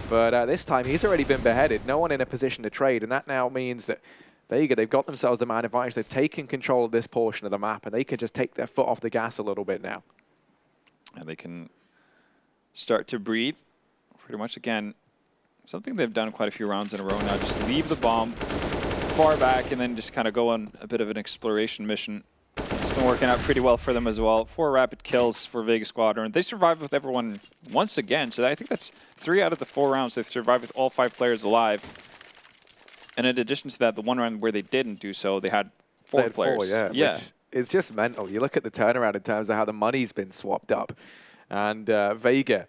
But this time, he's already been beheaded. No one in a position to trade. And that now means that Vega, they've got themselves the man advantage. They've taken control of this portion of the map. And they can just take their foot off the gas a little bit now. And they can start to breathe. Pretty much, again, something they've done quite a few rounds in a row now. Just leave the bomb far back and then just kind of go on a bit of an exploration mission. It's been working out pretty well for them as well. 4 rapid kills for Vega Squadron. They survived with everyone once again, so I think that's 3 out of the 4 rounds they've survived with all 5 players alive. And in addition to that, the one round where they didn't do so, they had 4 players. 4, yeah. It's just mental. You look at the turnaround in terms of how the money's been swapped up. And Vega,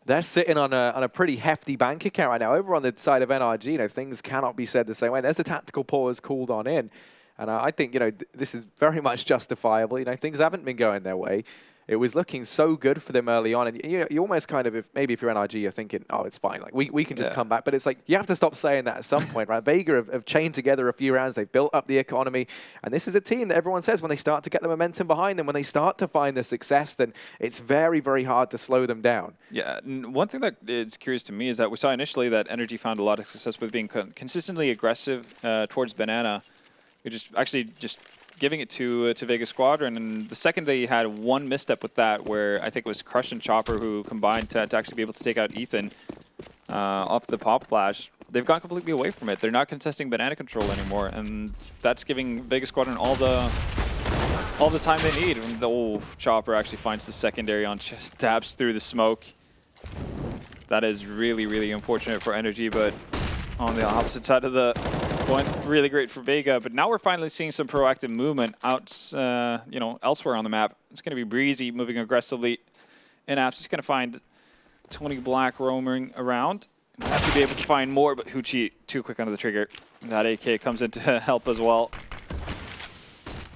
they're sitting on a pretty hefty bank account right now. Over on the side of NRG, you know, things cannot be said the same way. There's the tactical pause called on in. And I think, you know, this is very much justifiable. You know, things haven't been going their way. It was looking so good for them early on. And you almost kind of, maybe if you're NRG, you're thinking, oh, it's fine. Like, we can just come back. But it's like, you have to stop saying that at some point, right? Vega have chained together a few rounds. They've built up the economy. And this is a team that everyone says when they start to get the momentum behind them, when they start to find the success, then it's very, very hard to slow them down. Yeah, one thing that is curious to me is that we saw initially that NRG found a lot of success with being consistently aggressive towards Banana. You're just giving it to Vega Squadron, and the second they had one misstep with that, where I think it was Crush and Chopper who combined to actually be able to take out Ethan off the pop flash, they've gone completely away from it. They're not contesting banana control anymore, and that's giving Vega Squadron all the time they need. And Chopper actually finds the secondary on, just dabs through the smoke. That is really, really unfortunate for NRG, but on the opposite side of the point, really great for Vega. But now we're finally seeing some proactive movement out, elsewhere on the map. It's going to be Breezy moving aggressively in apps. He's going to find Tony Black roaming around. Have to be able to find more, but Hoochie too quick under the trigger. That AK comes in to help as well.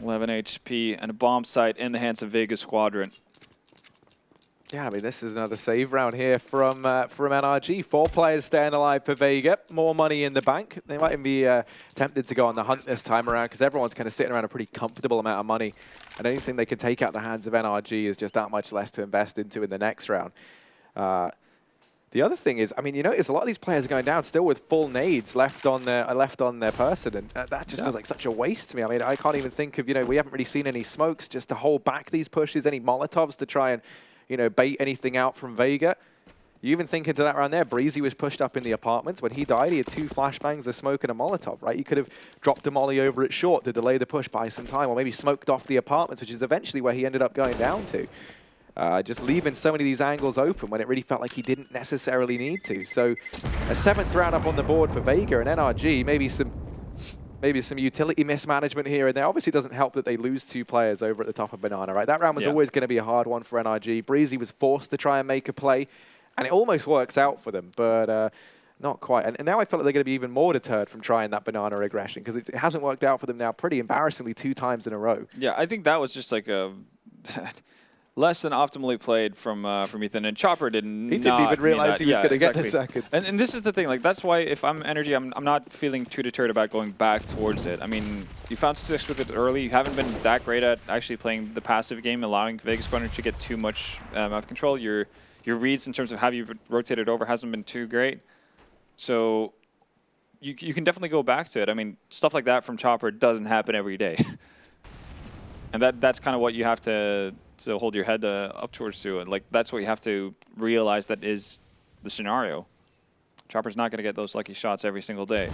11 HP and a bomb site in the hands of Vega Squadron. Yeah, I mean, this is another save round here from NRG. 4 players staying alive for Vega. More money in the bank. They might even be tempted to go on the hunt this time around because everyone's kind of sitting around a pretty comfortable amount of money. And anything they can take out the hands of NRG is just that much less to invest into in the next round. The other thing is, I mean, you notice a lot of these players are going down still with full nades left on their person, and that just feels like such a waste to me. I mean, I can't even think of, we haven't really seen any smokes just to hold back these pushes, any Molotovs to try and, bait anything out from Vega. You even think into that round there, Breezy was pushed up in the apartments. When he died, he had 2 flashbangs, a smoke, and a Molotov, right? You could have dropped a molly over at short to delay the push by some time, or maybe smoked off the apartments, which is eventually where he ended up going down to. Just leaving so many of these angles open when it really felt like he didn't necessarily need to. So a 7th round up on the board for Vega and NRG, maybe some utility mismanagement here and there. Obviously, it doesn't help that they lose 2 players over at the top of Banana, right? That round was always going to be a hard one for NRG. Breezy was forced to try and make a play, and it almost works out for them, but not quite. And now I feel like they're going to be even more deterred from trying that Banana aggression because it hasn't worked out for them now pretty embarrassingly 2 times in a row. Yeah, I think that was just like a... less than optimally played from Ethan, and Chopper didn't. He didn't even realize he was going to get the second. And this is the thing, like that's why if I'm NRG, I'm not feeling too deterred about going back towards it. I mean, you found success with it early. You haven't been that great at actually playing the passive game, allowing Vega Squadron to get too much map control. Your reads in terms of how you've rotated over hasn't been too great. So you can definitely go back to it. I mean, stuff like that from Chopper doesn't happen every day. And that's kind of what you have to hold your head up towards to. And like that's what you have to realize that is the scenario. Chopper's not going to get those lucky shots every single day.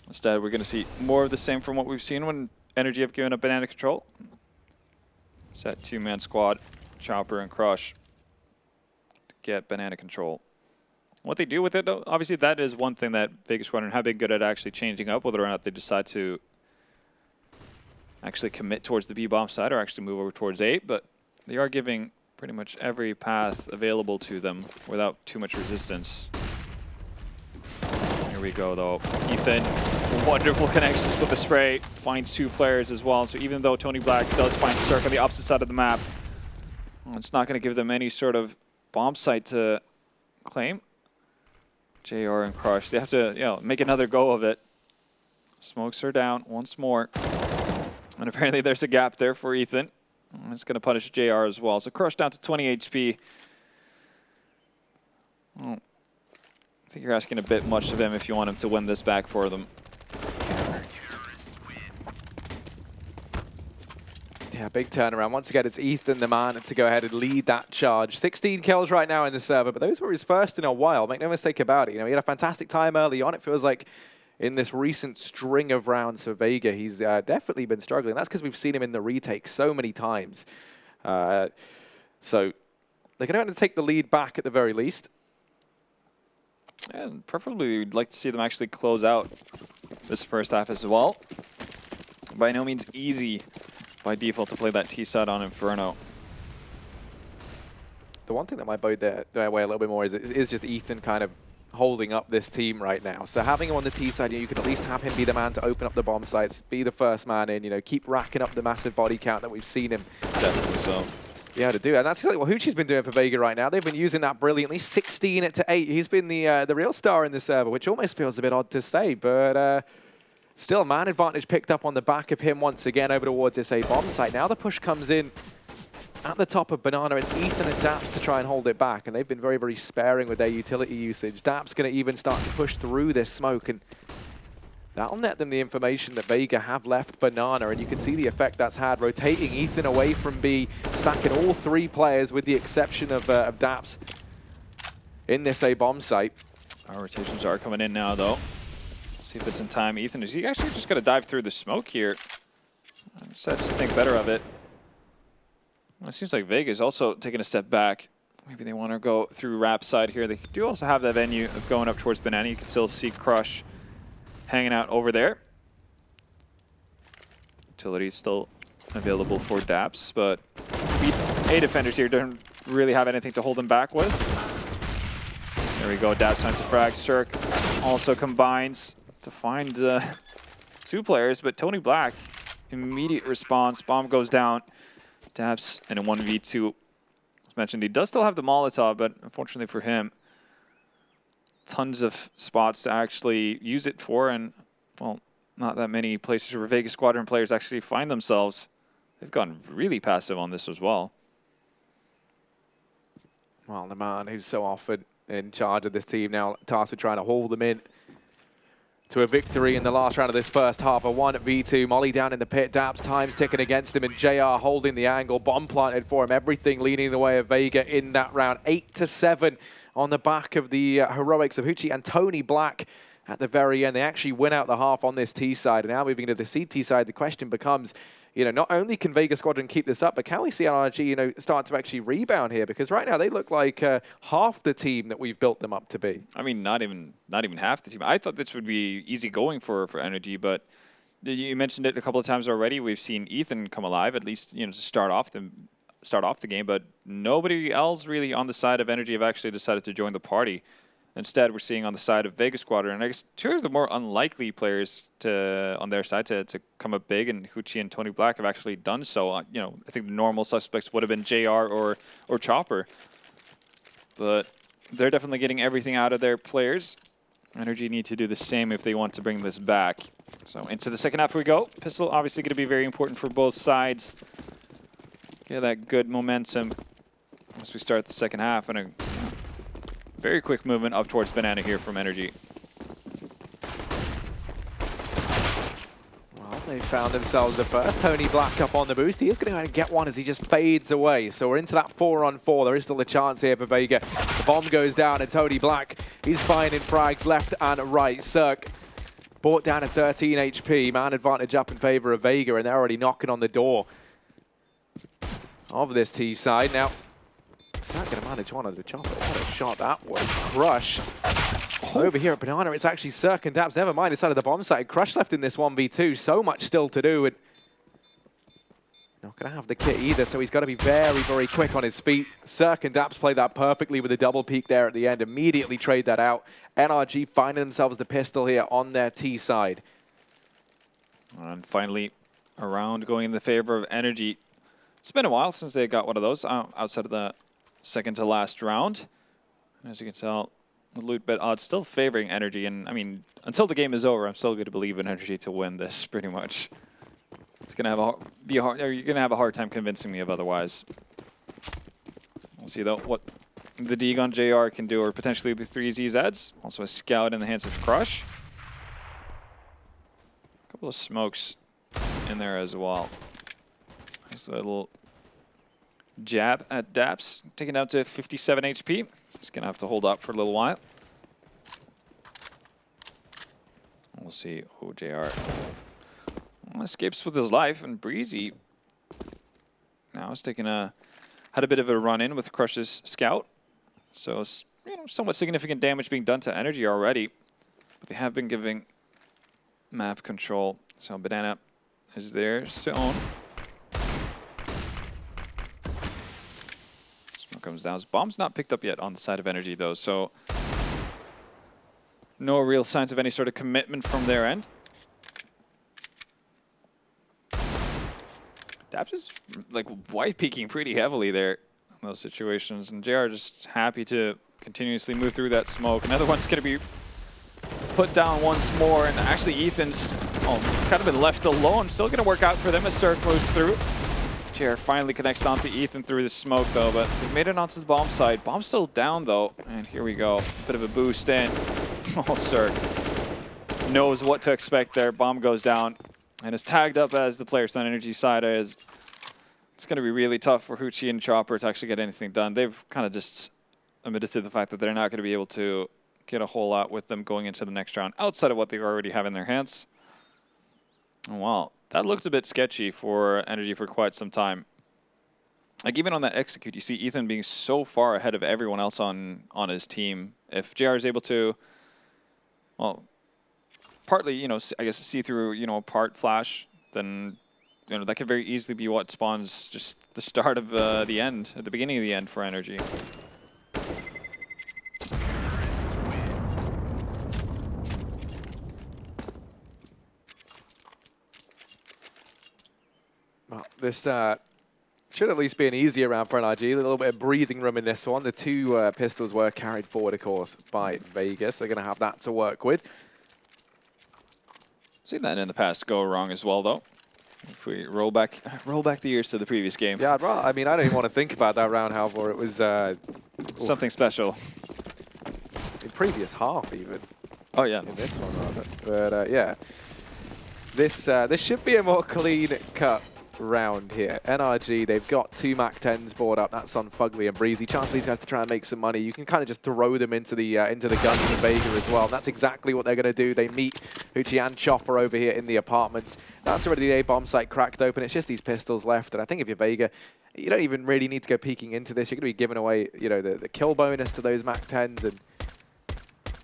Instead, we're going to see more of the same from what we've seen when NRG have given up banana control. Set 2-man squad, Chopper and Crush to get banana control. What they do with it, though, obviously that is one thing that Vega Squadron have been good at actually changing up, whether or not they decide to actually commit towards the B-bomb side or actually move over towards 8, but they are giving pretty much every path available to them without too much resistance. Here we go, though. Ethan, wonderful connections with the spray, finds 2 players as well. So even though Tony Black does find Cirque on the opposite side of the map, it's not going to give them any sort of bomb site to claim. JR and Crush, they have to make another go of it. Smokes are down once more. And apparently there's a gap there for Ethan. It's going to punish JR as well. So Crush down to 20 HP. I think you're asking a bit much of him if you want him to win this back for them. Yeah, big turnaround. Once again, it's Ethan, the man, to go ahead and lead that charge. 16 kills right now in the server, but those were his first in a while. Make no mistake about it. He had a fantastic time early on. It feels like in this recent string of rounds for Vega. He's definitely been struggling. That's because we've seen him in the retake so many times. So they're going to take the lead back at the very least. And preferably, we'd like to see them actually close out this first half as well. By no means easy by default to play that T side on Inferno. The one thing that might bode their way a little bit more is just Ethan kind of holding up this team right now. So having him on the T side, you can at least have him be the man to open up the bomb sites, be the first man in, keep racking up the massive body count that we've seen him. Definitely so. Yeah, to do it. And that's exactly what Hoochie's been doing for Vega right now. They've been using that brilliantly. 16 to 8. He's been the real star in the server, which almost feels a bit odd to say, but still, man advantage picked up on the back of him once again over towards this A bomb site. Now the push comes in at the top of Banana. It's Ethan and Daps to try and hold it back, and they've been very, very sparing with their utility usage. Daps going to even start to push through this smoke, and that'll net them the information that Vega have left Banana, and you can see the effect that's had, rotating Ethan away from B, stacking all 3 players with the exception of Daps in this A bomb site. Our rotations are coming in now, though. Let's see if it's in time. Ethan, is he actually just going to dive through the smoke here? I just have to think better of it. Well, it seems like Vega's also taking a step back. Maybe they want to go through Rap side here. They do also have that venue of going up towards Banana. You can still see Crush hanging out over there. Utility still available for Daps, but A defenders here don't really have anything to hold them back with. There we go. Daps finds the frag. Cirque also combines to find 2 players, but Tony Black, immediate response. Bomb goes down. Daps in a 1v2. As mentioned, he does still have the Molotov, but unfortunately for him, tons of spots to actually use it for, and, well, not that many places where Vega Squadron players actually find themselves. They've gone really passive on this as well. Well, the man who's so often in charge of this team now tasked with trying to haul them in to a victory in the last round of this first half. A 1v2. Molly down in the pit. Daps time's ticking against him, and JR holding the angle. Bomb planted for him. Everything leaning the way of Vega in that round. 8-7 on the back of the heroics of Hoochie and Tony Black at the very end. They actually win out the half on this T side. And now moving to the CT side, the question becomes, not only can Vega Squadron keep this up, but can we see NRG, start to actually rebound here? Because right now they look like half the team that we've built them up to be. I mean, not even half the team. I thought this would be easy going for Energy, but you mentioned it a couple of times already. We've seen Ethan come alive, at least to start off the game, but nobody else really on the side of Energy have actually decided to join the party. Instead, we're seeing on the side of Vega Squadron, and I guess 2 of the more unlikely players on their side to come up big, and Hoochie and Tony Black have actually done so. I think the normal suspects would have been JR or Chopper, but they're definitely getting everything out of their players. Energy need to do the same if they want to bring this back. So into the second half we go. Pistol obviously going to be very important for both sides. Get that good momentum as we start the second half, and a very quick movement up towards Banana here from Energy. Well, they found themselves the first. Tony Black up on the boost. He is going to get one as he just fades away. So we're into that 4-on-4. There is still a chance here for Vega. The bomb goes down, and Tony Black, he's finding frags left and right. Cirque brought down at 13 HP. Man advantage up in favor of Vega, and they're already knocking on the door of this T side. Now, is that going to manage one of the chopper? What a shot that was. Crush. Over here at Banana, it's actually Cirque and Daps. Never mind, inside of the bomb site. Crush left in this 1v2. So much still to do. And not going to have the kit either, so he's got to be very, very quick on his feet. Cirque and Daps played that perfectly with a double peek there at the end. Immediately trade that out. NRG finding themselves the pistol here on their T side. And finally, a round going in the favor of Energy. It's been a while since they got one of those outside of the second to last round. And as you can tell, the loot bet odds still favoring Energy. And I mean, until the game is over, I'm still going to believe in Energy to win this pretty much. It's going to you're going to have a hard time convincing me of otherwise. We'll see though what the Degon JR can do, or potentially the 3ZZs. Also a scout in the hands of Crush. A couple of smokes in there as well. Just a little jab at Daps, taken down to 57 HP. He's going to have to hold up for a little while. We'll see. Oh, JR escapes with his life, and Breezy now is taking had a bit of a run-in with Crush's scout. So, somewhat significant damage being done to Energy already. But they have been giving map control. So Banana is theirs to own. Smoke comes down. Bomb's not picked up yet on the side of Energy, though. So no real signs of any sort of commitment from their end. Daps is like white peeking pretty heavily there in those situations, and JR just happy to continuously move through that smoke. Another one's going to be put down once more, and actually Ethan's kind of been left alone. Still going to work out for them as Stark moves through. JR finally connects onto Ethan through the smoke, though, but they've made it onto the bomb side. Bomb's still down, though, and here we go. Bit of a boost in. Oh, Stark knows what to expect there. Bomb goes down and is tagged up as the players on Energy side is. It's going to be really tough for Hoochie and Chopper to actually get anything done. They've kind of just admitted to the fact that they're not going to be able to get a whole lot with them going into the next round outside of what they already have in their hands. Oh, wow, that looked a bit sketchy for Energy for quite some time. Like, even on that execute, you see Ethan being so far ahead of everyone else on his team. If JR is able to, well, partly, I guess see through, a part flash, then, that could very easily be what spawns just the start of the end, at the beginning of the end for Energy. Well, this should at least be an easier round for NRG. A little bit of breathing room in this one. The two pistols were carried forward, of course, by Vegas. They're going to have that to work with. Seen that in the past go wrong as well, though. If we roll back the years to the previous game. Yeah, I mean, I don't even want to think about that round, however. It was something special. In previous half, even. Oh yeah, in this one rather. But yeah, this should be a more clean cut round here. NRG, they've got two MAC-10s board up. That's on Fugly and Breezy. Chance for these guys to try and make some money. You can kind of just throw them into the guns of Vega as well. And that's exactly what they're going to do. They meet Hoochie and Chopper over here in the apartments. That's already the A-bomb site cracked open. It's just these pistols left. And I think if you're Vega, you don't even really need to go peeking into this. You're going to be giving away, the kill bonus to those MAC-10s, and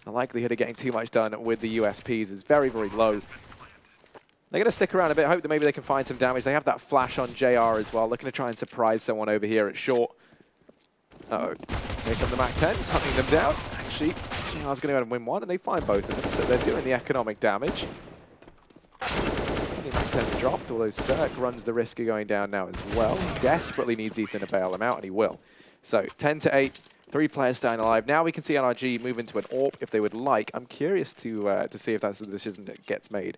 the likelihood of getting too much done with the USPs is very, very low. They're going to stick around a bit, hope that maybe they can find some damage. They have that flash on JR as well, looking to try and surprise someone over here at short. Uh-oh. Here come the MAC-10s, hunting them down. Actually, JR's going to go and win one, and they find both of them, so they're doing the economic damage. The MAC-10's dropped, although Cirque runs the risk of going down now as well. He desperately needs Ethan to bail him out, and he will. So, 10-8, 3 players staying alive. Now we can see NRG move into an AWP if they would like. I'm curious to see if that's the decision that gets made.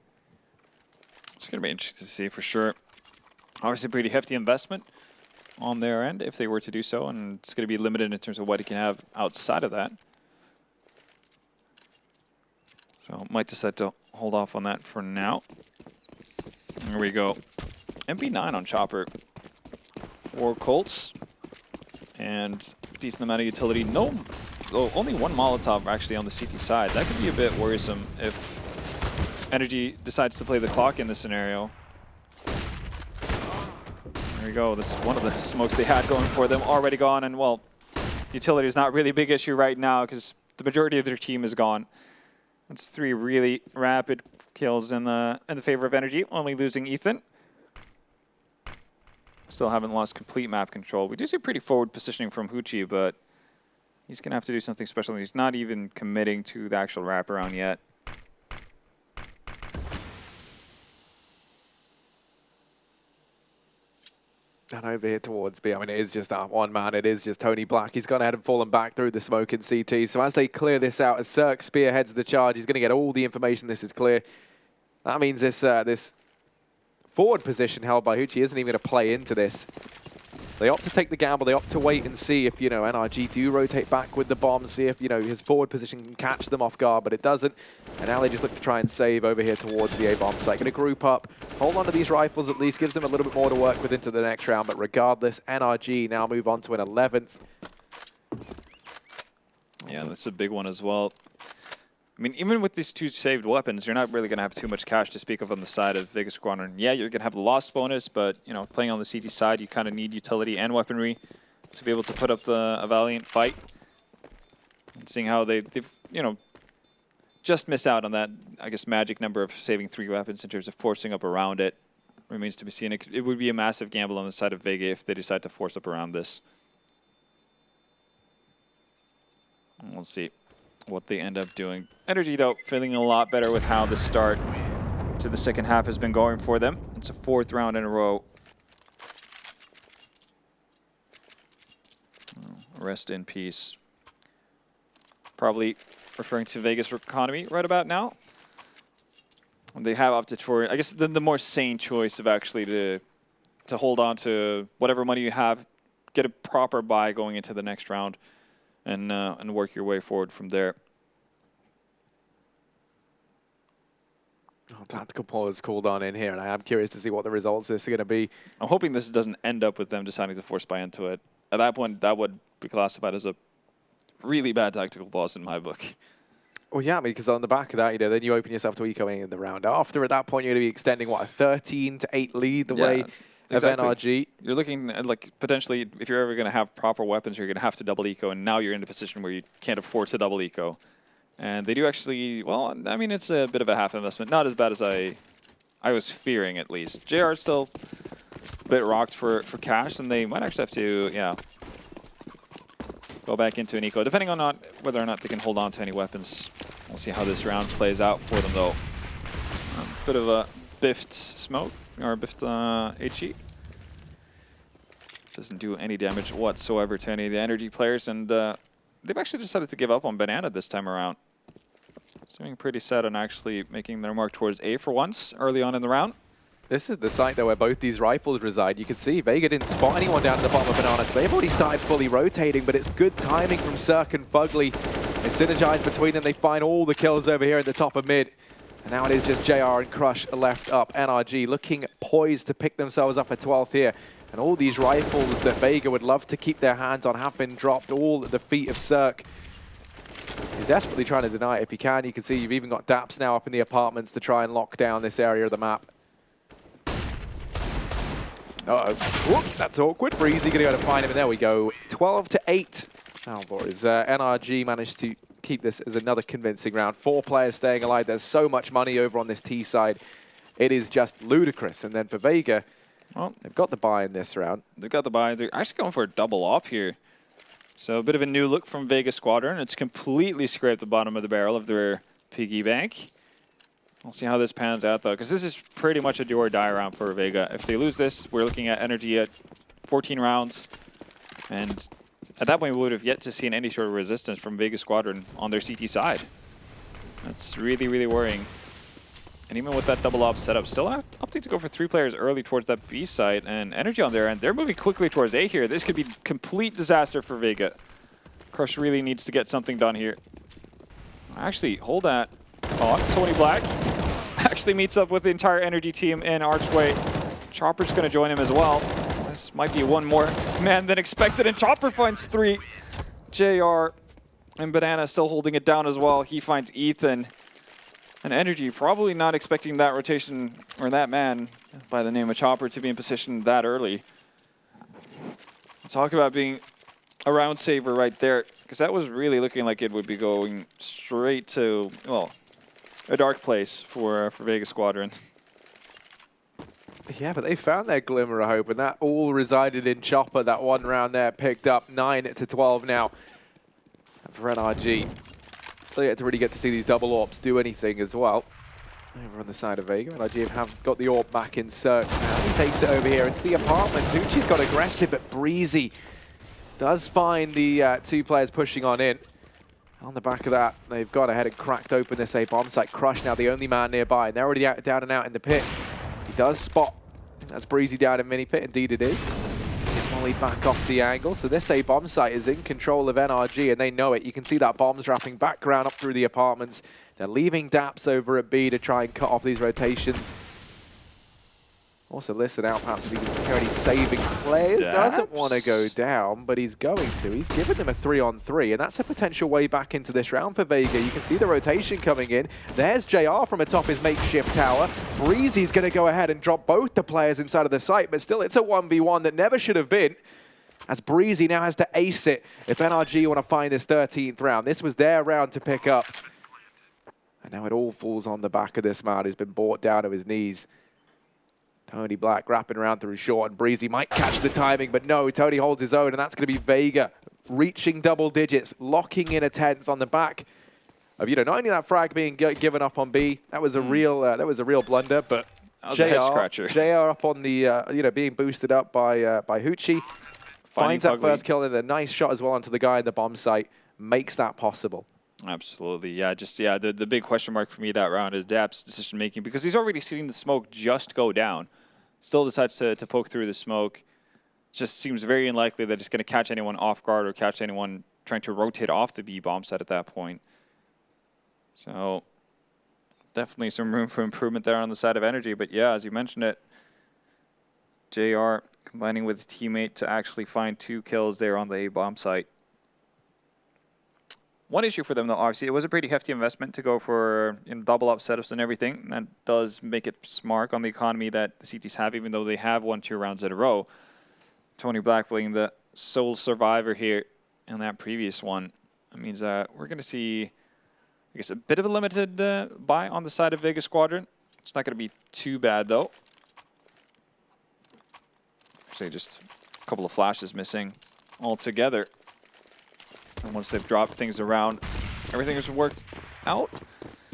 It's going to be interesting to see for sure. Obviously, pretty hefty investment on their end if they were to do so, and it's going to be limited in terms of what he can have outside of that. So might decide to hold off on that for now. Here we go. MP9 on Chopper for Colts, and decent amount of utility. Only one Molotov actually on the CT side. That could be a bit worrisome if Energy decides to play the clock in this scenario. There we go. This is one of the smokes they had going for them. Already gone, and well, utility is not really a big issue right now because the majority of their team is gone. That's 3 really rapid kills in the favor of Energy. Only losing Ethan. Still haven't lost complete map control. We do see pretty forward positioning from Hoochie, but he's going to have to do something special. He's not even committing to the actual wraparound yet. And over here towards B, I mean, it is just that one man. It is just Tony Black. He's gone ahead and fallen back through the smoke in CT. So as they clear this out, as Cirque spearheads the charge, he's going to get all the information. This is clear. That means this forward position held by Hoochie isn't even going to play into this. They opt to take the gamble. They opt to wait and see if, NRG do rotate back with the bomb, see if, his forward position can catch them off guard, but it doesn't. And now they just look to try and save over here towards the A-bomb site. Going to group up, hold on to these rifles at least, gives them a little bit more to work with into the next round, but regardless, NRG now move on to an 11th. Yeah, that's a big one as well. I mean, even with these 2 saved weapons, you're not really going to have too much cash to speak of on the side of Vega Squadron. Yeah, you're going to have the loss bonus, but, you know, playing on the CT side, you kind of need utility and weaponry to be able to put up a valiant fight. And seeing how they've, you know, just missed out on that, I guess, magic number of saving 3 weapons in terms of forcing up around it. Remains to be seen. It would be a massive gamble on the side of Vega if they decide to force up around this. And we'll see what they end up doing. NRG, though, feeling a lot better with how the start to the second half has been going for them. It's a 4th round in a row. Rest in peace. Probably referring to Vegas economy right about now. They have opted for, I guess, the more sane choice of actually to hold on to whatever money you have, get a proper buy going into the next round, and work your way forward from there. Oh, tactical pause called on in here, and I am curious to see what the results is going to be. I'm hoping this doesn't end up with them deciding to force buy into it. At that point, that would be classified as a really bad tactical pause in my book. Well, yeah, because on the back of that, you know, then you open yourself to ecoing in the round after. At that point, you're going to be extending, what, a 13-8 lead the way of NRG. You're looking at, like, potentially, if you're ever going to have proper weapons, you're going to have to double eco, and now you're in a position where you can't afford to double eco. And they do actually, well, I mean, it's a bit of a half investment. Not as bad as I was fearing, at least. JR is still a bit rocked for cash, and they might actually have to, yeah, go back into an eco, depending on whether or not they can hold on to any weapons. We'll see how this round plays out for them, though. Bit of a biffed smoke, or biffed HE. Doesn't do any damage whatsoever to any of the NRG players, and they've actually decided to give up on Banana this time around. Seeming pretty set on actually making their mark towards A for once early on in the round. This is the site, though, where both these rifles reside. You can see Vega didn't spot anyone down at the bottom of Banana, so they've already started fully rotating, but it's good timing from Cirque and Fugly. They synergize between them. They find all the kills over here at the top of mid. And now it is just JR and Crush left up. NRG looking poised to pick themselves up at 12th here. And all these rifles that Vega would love to keep their hands on have been dropped all at the feet of Cirque. He's desperately trying to deny it if he can. You can see you've even got Daps now up in the apartments to try and lock down this area of the map. Uh-oh. Whoop, that's awkward. Breezy going to go to find him, and there we go. 12-8. Now, boys, NRG managed to keep this as another convincing round. 4 players staying alive. There's so much money over on this T side. It is just ludicrous. And then for Vega, well, they've got the buy in this round. They've got the buy. They're actually going for a double op here. So a bit of a new look from Vega Squadron. It's completely scraped the bottom of the barrel of their piggy bank. We'll see how this pans out, though, because this is pretty much a do or die round for Vega. If they lose this, we're looking at energy at 14 rounds. And at that point, we would have yet to see any sort of resistance from Vega Squadron on their CT side. That's really, really worrying. And even with that double op setup, still opting to go for 3 players early towards that B site. And energy on their end, they're moving quickly towards A here. This could be complete disaster for Vega. Crush really needs to get something done here. Actually, hold that. Oh, Tony Black actually meets up with the entire energy team in Archway. Chopper's going to join him as well. This might be one more man than expected, and Chopper finds 3. JR and Banana still holding it down as well. He finds Ethan. And Energy probably not expecting that rotation, or that man by the name of Chopper, to be in position that early. Talk about being a round saver right there, because that was really looking like it would be going straight to, well, a dark place for Vega Squadron. Yeah, but they found their glimmer of hope, and that all resided in Chopper. That one round there picked up 9-12 now for NRG. Still yet to really get to see these double orbs do anything as well. Over on the side of Vega, NRG have got the orb back in Cirque now. He takes it over here into the apartments. Uchi's got aggressive, but Breezy does find the 2 players pushing on in. On the back of that, they've gone ahead and cracked open this A bomb site. Crush now the only man nearby, and they're already down and out in the pit. He does spot. That's Breezy down in mini pit. Indeed it is. Molly back off the angle. So this A bomb site is in control of NRG, and they know it. You can see that bombs wrapping background up through the apartments. They're leaving Daps over at B to try and cut off these rotations. Also listen out, perhaps if he can hear any saving players. Doesn't want to go down, but he's going to. He's given them a 3-on-3, and that's a potential way back into this round for Vega. You can see the rotation coming in. There's JR from atop his makeshift tower. Breezy's going to go ahead and drop both the players inside of the site, but still it's a 1v1 that never should have been, as Breezy now has to ace it if NRG want to find this 13th round. This was their round to pick up. And now it all falls on the back of this man who's been brought down to his knees. Tony Black wrapping around through short, and Breezy might catch the timing, but no, Tony holds his own, and that's going to be Vega reaching double digits, locking in a 10th on the back of, not only that frag being given up on B, that was a real blunder, but that was a head scratcher. JR up on the being boosted up by Hoochie, finds that first kill, and a nice shot as well onto the guy in the bomb site, makes that possible. Absolutely, yeah. The big question mark for me that round is Dap's decision making, because he's already seen the smoke just go down. Still decides to poke through the smoke. Just seems very unlikely that it's going to catch anyone off guard or catch anyone trying to rotate off the B bomb set at that point. So definitely some room for improvement there on the side of Energy. But yeah, as you mentioned it, JR combining with his teammate to actually find 2 kills there on the A bomb site. One issue for them, though, obviously, it was a pretty hefty investment to go for double up setups and everything. That does make it smart on the economy that the CTs have, even though they have won 2 rounds in a row. Tony Black being the sole survivor here in that previous one. That means we're going to see, I guess, a bit of a limited buy on the side of Vega Squadron. It's not going to be too bad, though. Actually, just a couple of flashes missing altogether. And once they've dropped things around, everything has worked out.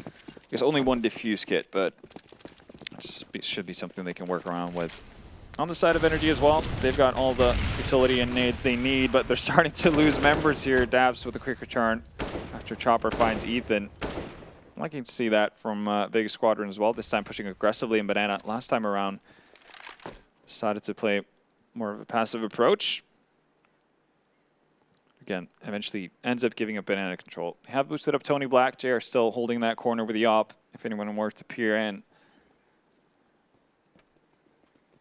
I guess only 1 diffuse kit, but it should be something they can work around with. On the side of Energy as well, they've got all the utility and nades they need, but they're starting to lose members here. Dabs with a quick return after Chopper finds Ethan. I'm liking to see that from Vega Squadron as well, this time pushing aggressively in Banana. Last time around, decided to play more of a passive approach. Again, eventually ends up giving up Banana control. They have boosted up Tony Black. JR still holding that corner with the op, if anyone were to peer in.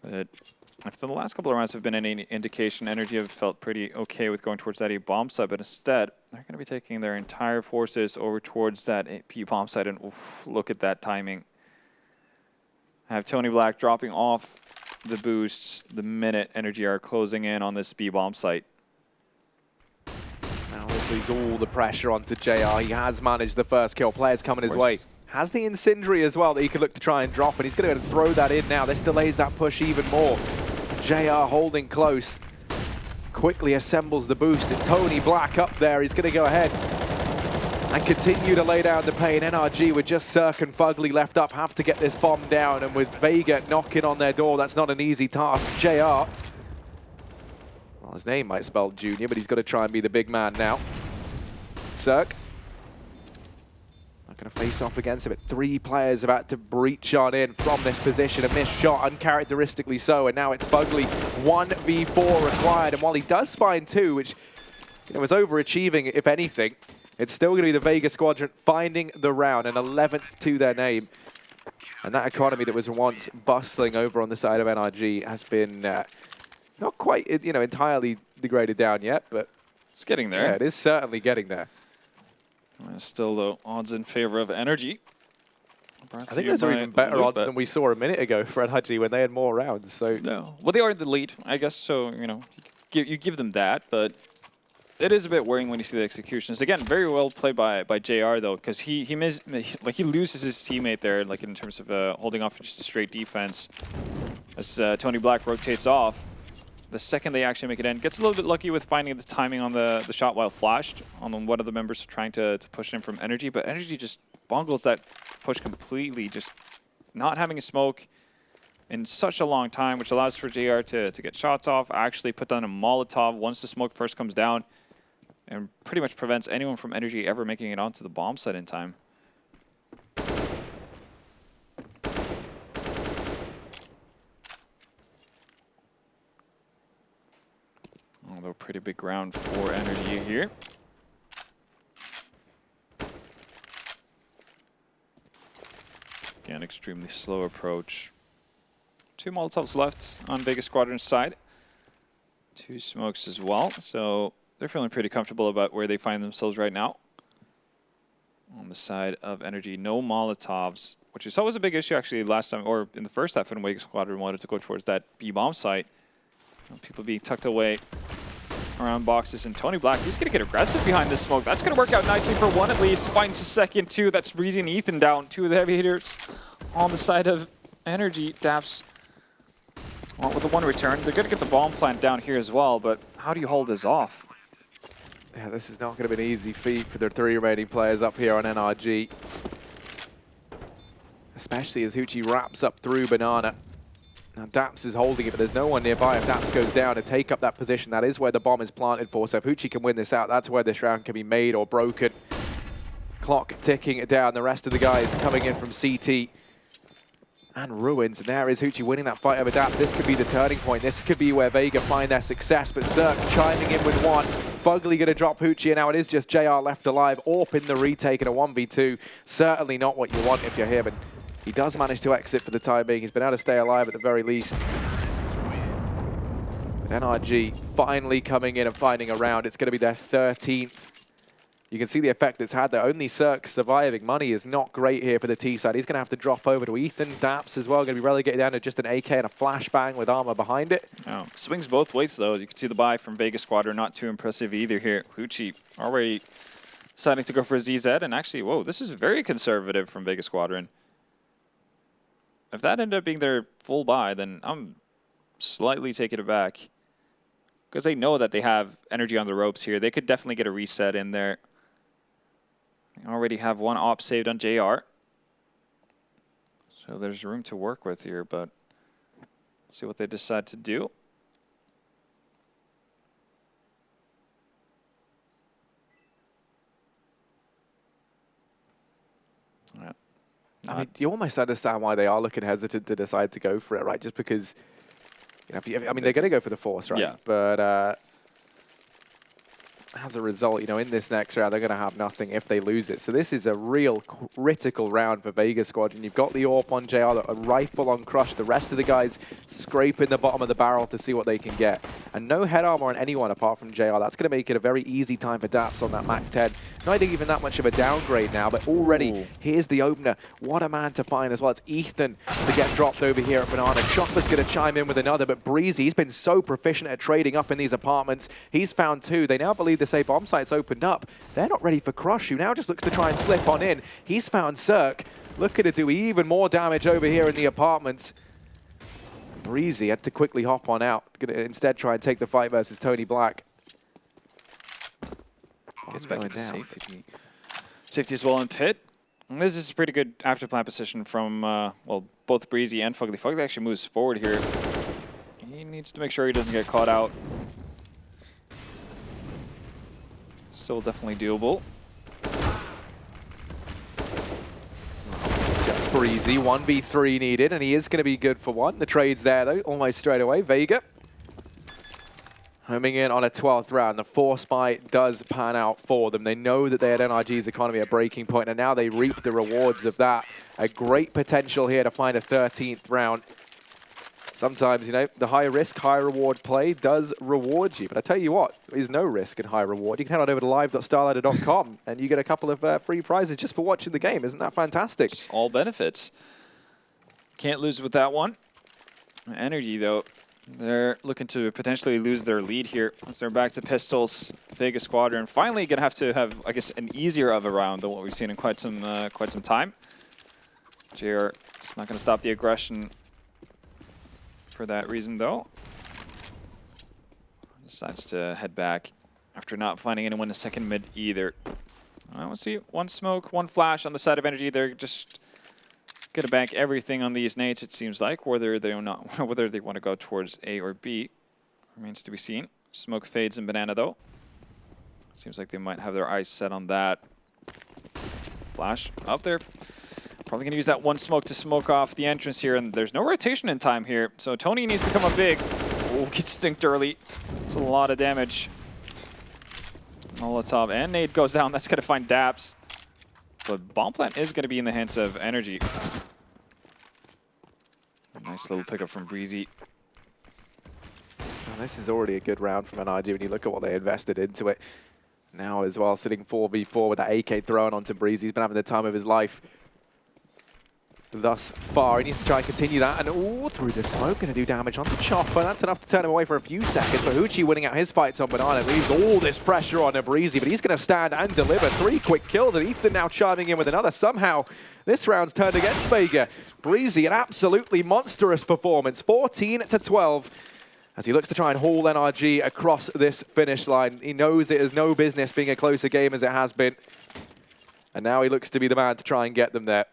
But if the last couple of rounds have been any indication, Energy have felt pretty okay with going towards that A bomb site, but instead, they're going to be taking their entire forces over towards that P bomb site, and oof, look at that timing. I have Tony Black dropping off the boosts the minute Energy are closing in on this B bomb site. Now this leaves all the pressure onto JR. He has managed the first kill. Players coming his way. Has the incendiary as well that he could look to try and drop, and he's going to throw that in now. This delays that push even more. JR holding close. Quickly assembles the boost. It's Tony Black up there. He's going to go ahead and continue to lay down the pain. NRG with just Cirque and Fugly left up have to get this bomb down, and with Vega knocking on their door, that's not an easy task. JR, well, his name might spell Junior, but he's got to try and be the big man now. Cirque. Not going to face off against him, but 3 players about to breach on in from this position. A missed shot, uncharacteristically so, and now it's Fugly. 1v4 required, and while he does spine 2, which was overachieving, if anything, it's still going to be the Vega Squadron finding the round, an 11th to their name. And that economy that was once bustling over on the side of NRG has been not quite, entirely degraded down yet, but it's getting there. Yeah, it is certainly getting there. Still, though, odds in favor of Energy. I think those are even better odds than we saw a minute ago for NRG when they had more rounds. So no, well, they are in the lead, I guess. So you give them that, but it is a bit worrying when you see the executions. Again, very well played by JR though, because he loses his teammate there, like in terms of holding off just a straight defense. As Tony Black rotates off, the second they actually make it in, gets a little bit lucky with finding the timing on the shot while flashed on one of the members trying to push in from Energy, but Energy just bungles that push completely, just not having a smoke in such a long time, which allows for JR to get shots off, actually put down a Molotov once the smoke first comes down, and pretty much prevents anyone from Energy ever making it onto the bomb site in time. Although pretty big round for Energy here. Again, extremely slow approach. 2 Molotovs left on Vega Squadron's side. 2 smokes as well. So they're feeling pretty comfortable about where they find themselves right now. On the side of Energy, no Molotovs, which is always a big issue actually last time, or in the first half when Vega Squadron wanted to go towards that B-bomb site. People being tucked away around boxes, and Tony Black, he's going to get aggressive behind this smoke. That's going to work out nicely for one at least. Finds the second, 2. That's Breezy and Ethan down. 2 of the heavy hitters on the side of Energy. Daps with the 1 return. They're going to get the bomb plant down here as well, but how do you hold this off? Yeah, this is not going to be an easy feat for the 3 remaining players up here on NRG. Especially as Hoochie wraps up through Banana. Now Daps is holding it, but there's no one nearby. If Daps goes down to take up that position, that is where the bomb is planted for. So if Hoochie can win this out, that's where this round can be made or broken. Clock ticking it down. The rest of the guys coming in from CT and Ruins. And there is Hoochie winning that fight over Daps. This could be the turning point. This could be where Vega find their success. But Cirque chiming in with 1. Fugly going to drop Hoochie, and now it is just JR left alive. Orp in the retake in a 1v2. Certainly not what you want if you're him. And he does manage to exit for the time being. He's been able to stay alive at the very least. But NRG finally coming in and finding a round. It's going to be their 13th. You can see the effect it's had there. Only Cirque surviving. Money is not great here for the T side. He's going to have to drop over to Ethan. Daps as well. Going to be relegated down to just an AK and a flashbang with armor behind it. Oh, swings both ways, though. You can see the buy from Vega Squadron. Not too impressive either here. Hoochie already deciding to go for a ZZ. And actually, whoa, this is very conservative from Vega Squadron. If that ended up being their full buy, then I'm slightly taking it back. Because they know that they have energy on the ropes here. They could definitely get a reset in there. They already have 1 op saved on JR. So there's room to work with here, but let's see what they decide to do. Yeah. I mean, you almost understand why they are looking hesitant to decide to go for it, right? Just because, you know, I mean, they're going to go for the force, right? Yeah. But as a result, you know, in this next round, they're going to have nothing if they lose it. So this is a real critical round for Vega Squadron. You've got the AWP on JR, a rifle on Crush. The rest of the guys scraping the bottom of the barrel to see what they can get. And no head armor on anyone apart from JR. That's going to make it a very easy time for Daps on that Mac 10. Not even that much of a downgrade now, but already here's the opener. What a man to find as well. It's Ethan to get dropped over here at Banana. Chopper's going to chime in with another, but Breezy, he's been so proficient at trading up in these apartments. He's found 2. They now believe this A bomb site's opened up. They're not ready for Crush, who now just looks to try and slip on in. He's found Cirque. Looking to do even more damage over here in the apartments. Breezy had to quickly hop on out. Going to instead try and take the fight versus Tony Black. Gets back into safety. Safety as well in pit. And this is a pretty good after-plant position from, well, both Breezy and Fugly. Fugly actually moves forward here. He needs to make sure he doesn't get caught out. Still definitely doable. Just Breezy, 1v3 needed, and he is going to be good for 1. The trade's there, though, almost straight away. Vega homing in on a 12th round. The force buy does pan out for them. They know that they had NRG's economy at breaking point, and now they reap the rewards of that. A great potential here to find a 13th round. Sometimes, you know, the high risk, high reward play does reward you. But I tell you what, there's no risk and high reward. You can head on over to live.starladder.com and you get a couple of free prizes just for watching the game. Isn't that fantastic? Just all benefits. Can't lose with that one. Energy, though, they're looking to potentially lose their lead here. As they're back to pistols, Vega Squadron finally going to have, I guess, an easier of a round than what we've seen in quite some time. JR is not going to stop the aggression for that reason, though. Decides to head back after not finding anyone in second mid either. We'll see. 1 smoke, 1 flash on the side of Energy. They're just going to bank everything on these nades, it seems like. Whether they want to go towards A or B remains to be seen. Smoke fades in Banana, though. Seems like they might have their eyes set on that. Flash up there. Probably going to use that 1 smoke to smoke off the entrance here, and there's no rotation in time here, so Tony needs to come up big. Oh, gets stinked early. It's a lot of damage. Molotov and nade goes down. That's going to find Daps. But bomb plant is going to be in the hands of Energy. And Nice little pickup from Breezy. Well, this is already a good round from NRG when you look at what they invested into it. Now as well, sitting 4v4 with that AK thrown onto Breezy. He's been having the time of his life thus far. He needs to try and continue that, and ooh, through the smoke, going to do damage on the Chopper. That's enough to turn him away for a few seconds, but Hoochie winning out his fights on Banana leaves all this pressure on Breezy, but he's going to stand and deliver 3 quick kills, and Ethan now chiming in with another. Somehow, this round's turned against Vega. Breezy, an absolutely monstrous performance, 14-12. As he looks to try and haul NRG across this finish line. He knows it is no business being a closer game as it has been. And now he looks to be the man to try and get them there.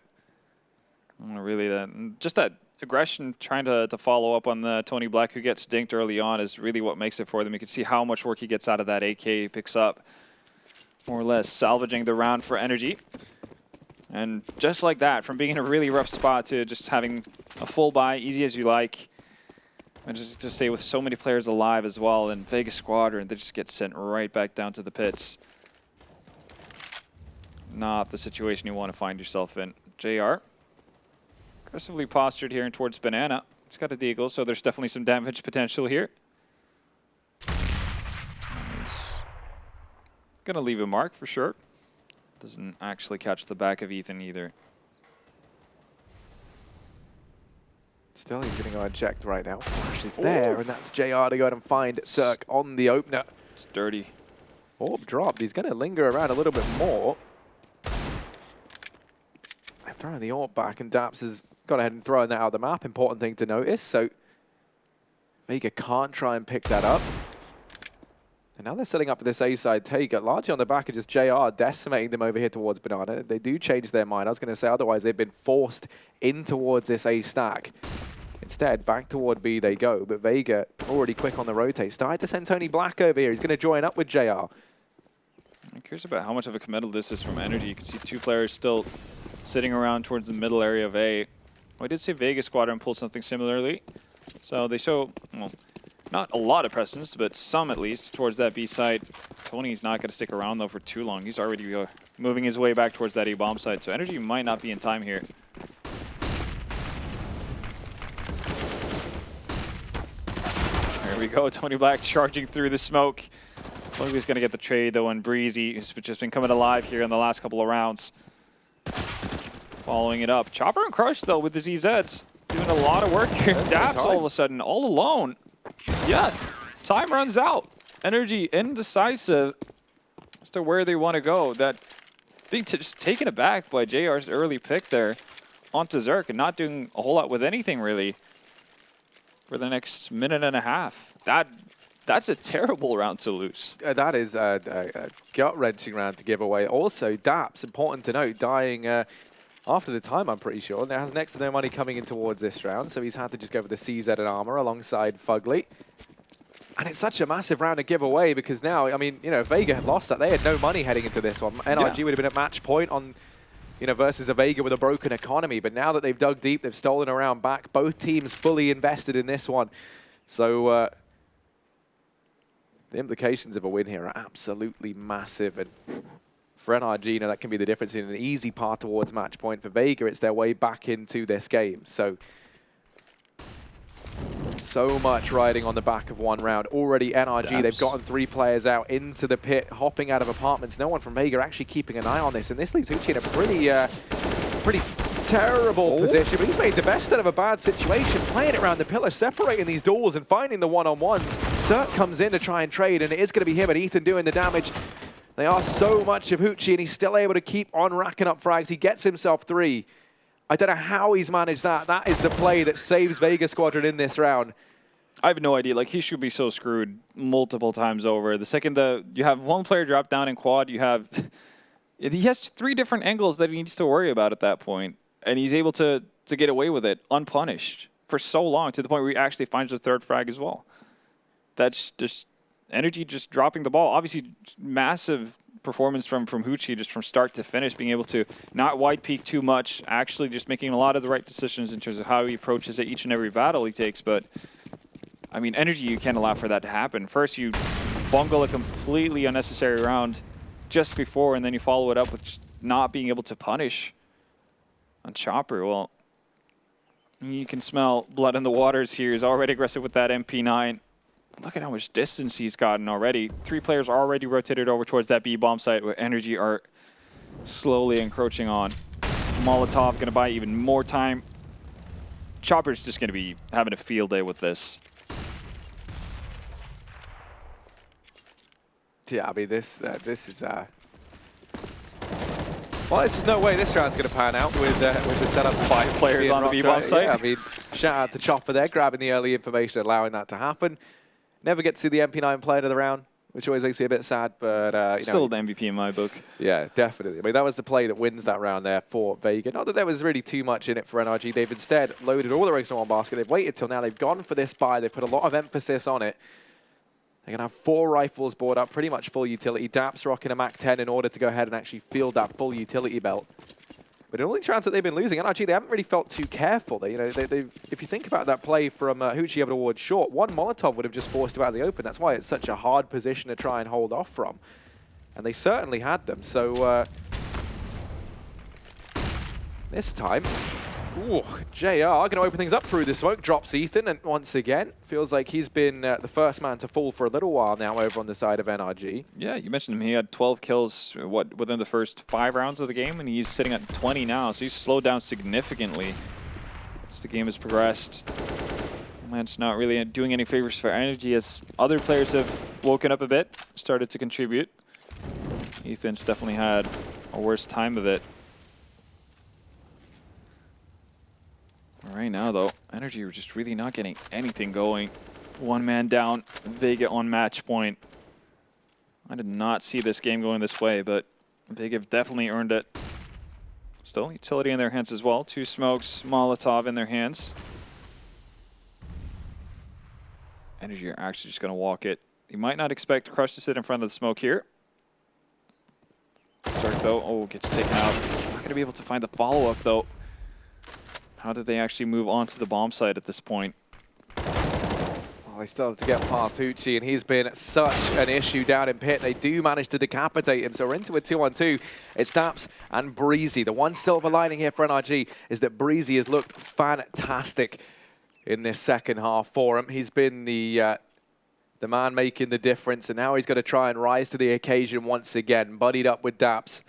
Really, just that aggression, trying to follow up on the Tony Black, who gets dinked early on, is really what makes it for them. You can see how much work he gets out of that AK. He picks up, more or less, salvaging the round for NRG. And just like that, from being in a really rough spot to just having a full buy, easy as you like, and just to stay with so many players alive as well. And Vega Squadron, they just get sent right back down to the pits. Not the situation you want to find yourself in. JR, aggressively postured here towards Banana. He's got a deagle, so there's definitely some damage potential here. And he's going to leave a mark for sure. Doesn't actually catch the back of Ethan either. Still, he's going to go unchecked right now. Flash is there, and that's JR to go ahead and find Cirque on the opener. It's dirty. Orb dropped. He's going to linger around a little bit more. They're throwing the orb back, and Daps has gone ahead and thrown that out of the map. Important thing to notice. So Vega can't try and pick that up. And now they're setting up for this A-side take, largely on the back of just JR decimating them over here towards Banana. They do change their mind. I was going to say otherwise they've been forced in towards this A stack. Instead, back toward B they go, but Vega already quick on the rotate. Started to send Tony Black over here. He's going to join up with JR. I'm curious about how much of a committal this is from NRG. You can see 2 players still sitting around towards the middle area of A. I did say Vega Squadron pulled something similarly. So they show, well, not a lot of presence, but some at least towards that B side. Tony's not going to stick around though for too long. He's already moving his way back towards that A bomb side. So NRG might not be in time here. There we go, Tony Black charging through the smoke. I think he's going to get the trade though on Breezy, who's just been coming alive here in the last couple of rounds. Following it up. Chopper and Crush though with the ZZs. Doing a lot of work here. Daps all of a sudden all alone. Yeah, time runs out. NRG indecisive as to where they want to go. That being just taken aback by JR's early pick there onto Zerk and not doing a whole lot with anything really for the next minute and a half. That's a terrible round to lose. That is a gut-wrenching round to give away. Also, Daps, important to note, dying after the time, I'm pretty sure. Now has next to no money coming in towards this round, so he's had to just go for the CZ and armor alongside Fugly. And it's such a massive round to give away because now, I mean, you know, Vega had lost that. They had no money heading into this one. NRG would have been at match point on, you know, versus a Vega with a broken economy. But now that they've dug deep, they've stolen a round back. Both teams fully invested in this one. So the implications of a win here are absolutely massive. And for NRG, you know, that can be the difference in an easy path towards match point. For Vega, it's their way back into this game. So much riding on the back of one round. Already NRG, they've gotten 3 players out into the pit, hopping out of apartments. No one from Vega actually keeping an eye on this. And this leaves Hoochie in a pretty terrible position. But he's made the best out of a bad situation, playing it around the pillar, separating these duels and finding the one-on-ones. Cirque comes in to try and trade, and it is going to be him and Ethan doing the damage. They are so much of Hoochie, and he's still able to keep on racking up frags. He gets himself 3. I don't know how he's managed that. That is the play that saves Vega Squadron in this round. I have no idea. Like, he should be so screwed multiple times over. The second you have one player drop down in quad, you have... he has 3 different angles that he needs to worry about at that point. And he's able to get away with it unpunished for so long, to the point where he actually finds the 3rd frag as well. That's just NRG just dropping the ball. Obviously, massive performance from Hoochie, just from start to finish, being able to not wide peek too much, actually just making a lot of the right decisions in terms of how he approaches each and every battle he takes. But, I mean, NRG, you can't allow for that to happen. First, you bungle a completely unnecessary round just before, and then you follow it up with just not being able to punish on Chopper. Well, You can smell blood in the waters here. He's already aggressive with that MP9. Look at how much distance he's gotten already. 3 players already rotated over towards that B bomb site where NRG are slowly encroaching on. Molotov going to buy even more time. Chopper's just going to be having a field day with this. Yeah, I mean, this is... Well, there's just no way this round's going to pan out with the setup. 5 players on the B-bomb site. Yeah, I mean, shout out to Chopper there, grabbing the early information, allowing that to happen. Never get to see the MP9 player of the round, which always makes me a bit sad, but... Still the MVP in my book. Yeah, definitely. I mean, that was the play that wins that round there for Vega. Not that there was really too much in it for NRG. They've instead loaded all their eggs in one basket. They've waited till now. They've gone for this buy. They've put a lot of emphasis on it. They're going to have 4 rifles board up, pretty much full utility. Daps rocking a MAC-10 in order to go ahead and actually field that full utility belt. But in all these rounds that they've been losing, NRG, they haven't really felt too careful. They, if you think about that play from Hoochie over towards short, 1 Molotov would have just forced him out of the open. That's why it's such a hard position to try and hold off from. And they certainly had them. So this time, ooh, JR going to open things up through the smoke, drops Ethan, and once again, feels like he's been the first man to fall for a little while now over on the side of NRG. Yeah, you mentioned him. He had 12 kills within the first 5 rounds of the game, and he's sitting at 20 now, so he's slowed down significantly as the game has progressed. That's not really doing any favors for NRG as other players have woken up a bit, started to contribute. Ethan's definitely had a worse time of it. Right now, though, NRG are just really not getting anything going. 1 man down, Vega on match point. I did not see this game going this way, but Vega have definitely earned it. Still, utility in their hands as well. 2 smokes, Molotov in their hands. NRG are actually just going to walk it. You might not expect Crush to sit in front of the smoke here. Stark, though, oh, gets taken out. Not going to be able to find the follow-up, though. How did they actually move on to the bomb site at this point? Well, they still have to get past Hoochie, and he's been such an issue down in pit. They do manage to decapitate him, so we're into a 2-on-2. It's Daps and Breezy. The one silver lining here for NRG is that Breezy has looked fantastic in this second half for him. He's been the man making the difference, and now he's got to try and rise to the occasion once again, buddied up with Daps.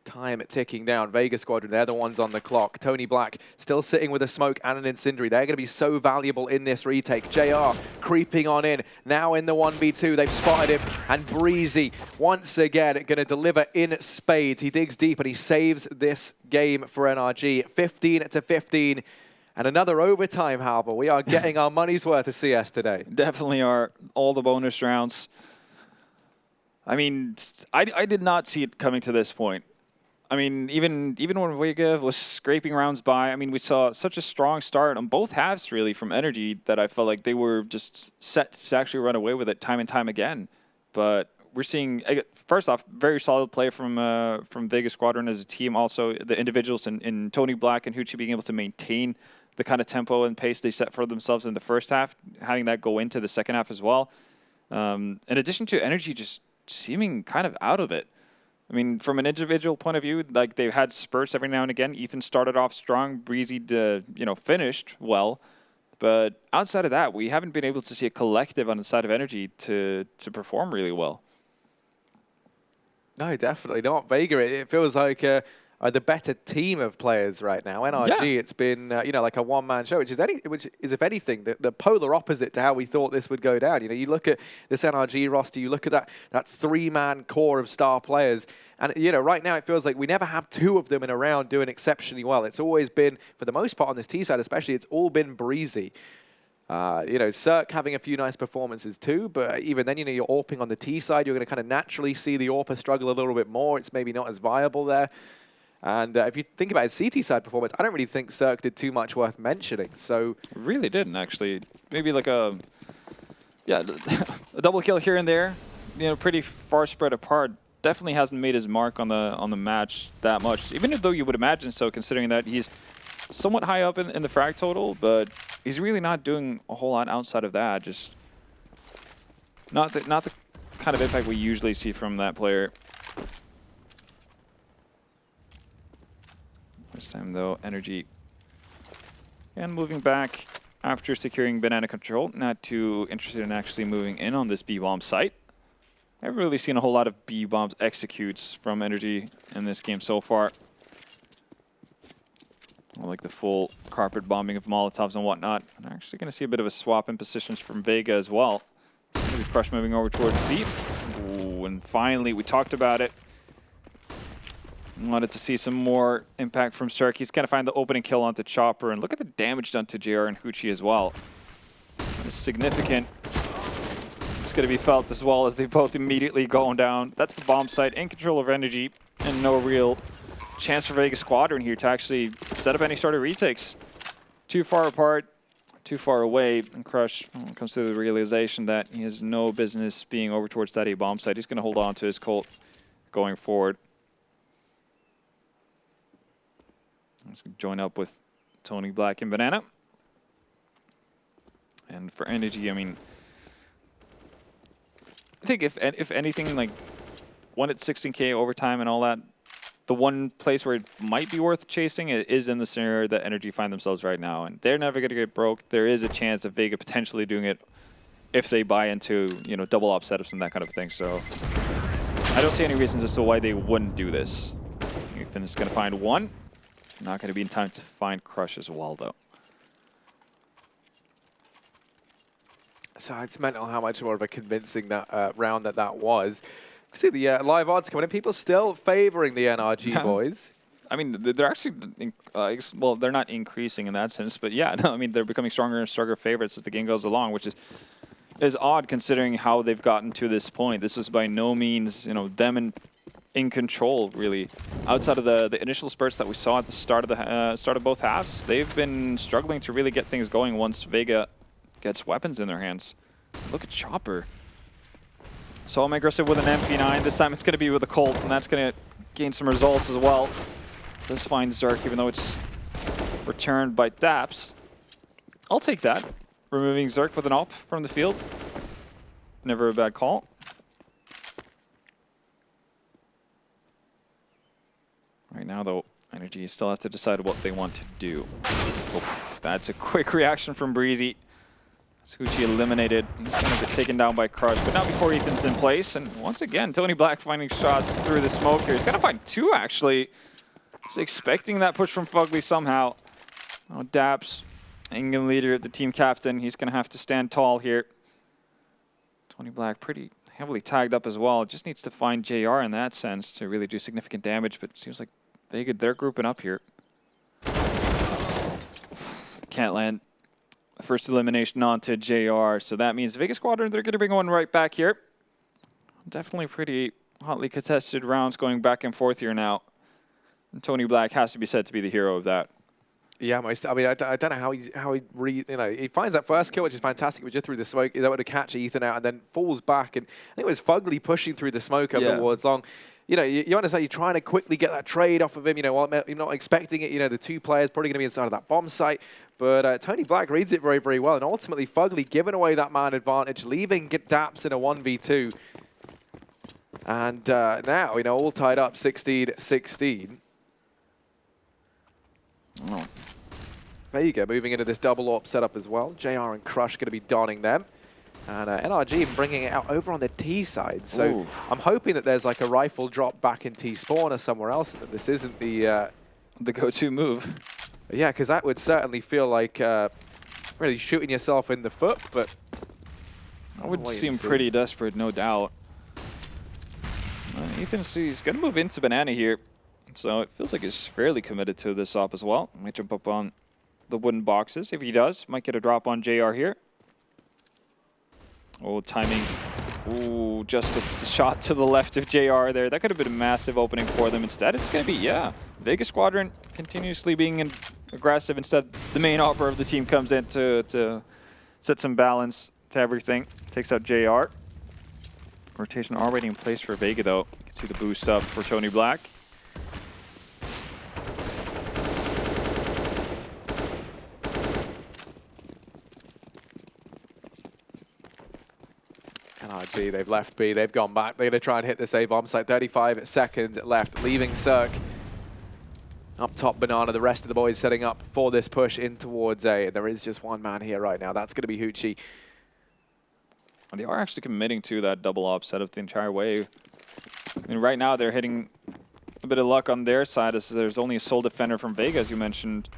Time ticking down. Vega Squadron, they're the ones on the clock. Tony Black still sitting with a smoke and an incendiary. They're going to be so valuable in this retake. JR creeping on in. Now in the 1v2, they've spotted him. And Breezy, once again, going to deliver in spades. He digs deep and he saves this game for NRG. 15-15. And another overtime, however. We are getting our money's worth of CS today. Definitely are. All the bonus rounds. I mean, I did not see it coming to this point. I mean, even when Vega was scraping rounds by, I mean, we saw such a strong start on both halves, really, from NRG that I felt like they were just set to actually run away with it time and time again. But we're seeing, first off, very solid play from Vega Squadron as a team. Also, the individuals in Tony Black and Hoochie being able to maintain the kind of tempo and pace they set for themselves in the first half, having that go into the second half as well. In addition to NRG just seeming kind of out of it. I mean, from an individual point of view, like they've had spurts every now and again. Ethan started off strong, Breezy, finished well. But outside of that, we haven't been able to see a collective on the side of NRG to perform really well. No, definitely not. Vega, it feels like the better team of players right now. NRG, it's been like a one-man show, which is if anything the polar opposite to how we thought this would go down. You look at this NRG roster, you look at that 3-man core of star players, and right now it feels like we never have 2 of them in a round doing exceptionally well. It's always been, for the most part on this T side especially, it's all been Breezy. Cirque having a few nice performances too, but even then, you're AWPing on the T side, you're going to kind of naturally see the AWPer struggle a little bit more. It's maybe not as viable there. And if you think about his CT side performance, I don't really think Cirque did too much worth mentioning. So really didn't, actually. Maybe like a double kill here and there. Pretty far spread apart. Definitely hasn't made his mark on the match that much. Even though you would imagine so, considering that he's somewhat high up in the frag total, but he's really not doing a whole lot outside of that. Just not the kind of impact we usually see from that player. This time, though, NRG And moving back after securing banana control, not too interested in actually moving in on this B-bomb site. I haven't really seen a whole lot of B-bombs executes from NRG in this game so far. I like the full carpet bombing of Molotovs and whatnot. I'm actually going to see a bit of a swap in positions from Vega as well. Maybe Crush moving over towards B. Ooh, and finally, we talked about it. Wanted to see some more impact from Cirque. He's going to find the opening kill onto Chopper. And look at the damage done to JR and Hoochie as well. That is significant. It's going to be felt as well as they both immediately going down. That's the bomb site in control of energy. And no real chance for Vega Squadron here to actually set up any sort of retakes. Too far apart, too far away. And Crush comes to the realization that he has no business being over towards that A bomb site. He's going to hold on to his Colt going forward. Let's join up with Tony Black and Banana. And for Energy, I mean, I think if anything, like, one at 16K overtime and all that, the one place where it might be worth chasing is in the scenario that Energy find themselves right now. And they're never going to get broke. There is a chance of Vega potentially doing it if they buy into, you know, double op setups and that kind of thing. So I don't see any reasons as to why they wouldn't do this. Ethan is going to find one. Not going to be in time to find Crush as well, though. So it's mental how much more of a convincing that round that was. See the live odds coming in. People still favoring the NRG boys. I mean, they're actually, well, they're not increasing in that sense, but yeah, no, I mean, they're becoming stronger and stronger favorites as the game goes along, which is odd considering how they've gotten to this point. This was by no means, you know, them in control, really. Outside of the initial spurts that we saw at the start of both halves, they've been struggling to really get things going once Vega gets weapons in their hands. Look at Chopper. So I'm aggressive with an MP9. This time it's going to be with a Colt, and that's going to gain some results as well. This finds Zerk, even though it's returned by Daps. I'll take that. Removing Zerk with an AWP from the field. Never a bad call. Right now, though, Energy still have to decide what they want to do. Oof, that's a quick reaction from Breezy. Hoochie eliminated. He's going to get taken down by Crush, but not before Ethan's in place. And once again, Tony Black finding shots through the smoke here. He's going to find two, actually. He's expecting that push from Fugly somehow. Oh, Daps, Ingham leader, the team captain. He's going to have to stand tall here. Tony Black pretty heavily tagged up as well. Just needs to find JR in that sense to really do significant damage, but it seems like they're grouping up here. Can't land. First elimination onto JR, so that means Vega Squadron, they're going to bring one right back here. Definitely pretty hotly contested rounds going back and forth here now. And Tony Black has to be said to be the hero of that. Yeah, I mean, I don't know how he finds that first kill, which is fantastic, but just through the smoke, he's able to catch Ethan out and then falls back. And I think it was Fugly pushing through the smoke over towards Long. You know, you understand you're trying to quickly get that trade off of him, you know, while you're not expecting it. You know, the two players probably going to be inside of that bomb site. But Tony Black reads it very, very well. And ultimately, Fugly giving away that man advantage, leaving Daps in a 1v2. And now, you know, all tied up 16-16. Oh. Vega moving into this double AWP setup as well. JR and Crush going to be donning them. And NRG bringing it out over on the T side. So I'm hoping that there's like a rifle drop back in T spawn or somewhere else, that this isn't the go-to move. Yeah, because that would certainly feel like really shooting yourself in the foot, but I would seem pretty desperate, no doubt. Ethan's going to move into Banana here, so it feels like he's fairly committed to this op as well. Might jump up on the wooden boxes. If he does, might get a drop on JR here. Oh, timing. Ooh, just with the shot to the left of JR there. That could have been a massive opening for them. Instead, it's going to be, Vega Squadron continuously being aggressive. Instead, the main opera of the team comes in to set some balance to everything. Takes out JR. Rotation already in place for Vega, though. You can see the boost up for Tony Black. NRG, they've left B, they've gone back. They're going to try and hit this A bomb site. 35 seconds left, leaving Cirque. Up top, Banana, the rest of the boys setting up for this push in towards A. And there is just one man here right now. That's going to be Hoochie. And they are actually committing to that double op setup the entire way. I mean, right now they're hitting a bit of luck on their side as there's only a sole defender from Vega, as you mentioned.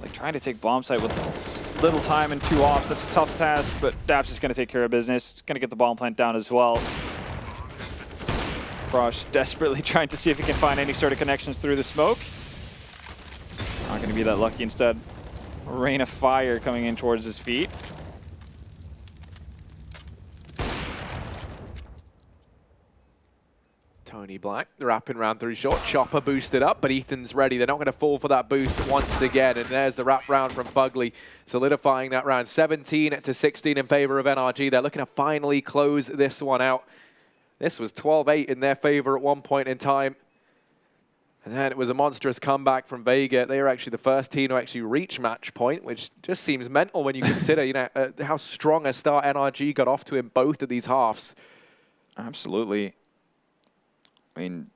Like trying to take bomb site with little time and 2 ops, that's a tough task, but Daps is going to take care of business. Going to get the bomb plant down as well. Frosh desperately trying to see if he can find any sort of connections through the smoke. Not going to be that lucky. Instead, a rain of fire coming in towards his feet. Tony Black wrapping round through short. Chopper boosted up, but Ethan's ready. They're not going to fall for that boost once again. And there's the wrap round from Fugly, solidifying that round. 17 to 16 in favor of NRG. They're looking to finally close this one out. This was 12-8 in their favor at one point in time. And then it was a monstrous comeback from Vega. They were actually the first team to actually reach match point, which just seems mental when you consider, you know, how strong a start NRG got off to in both of these halves. Absolutely. I mean,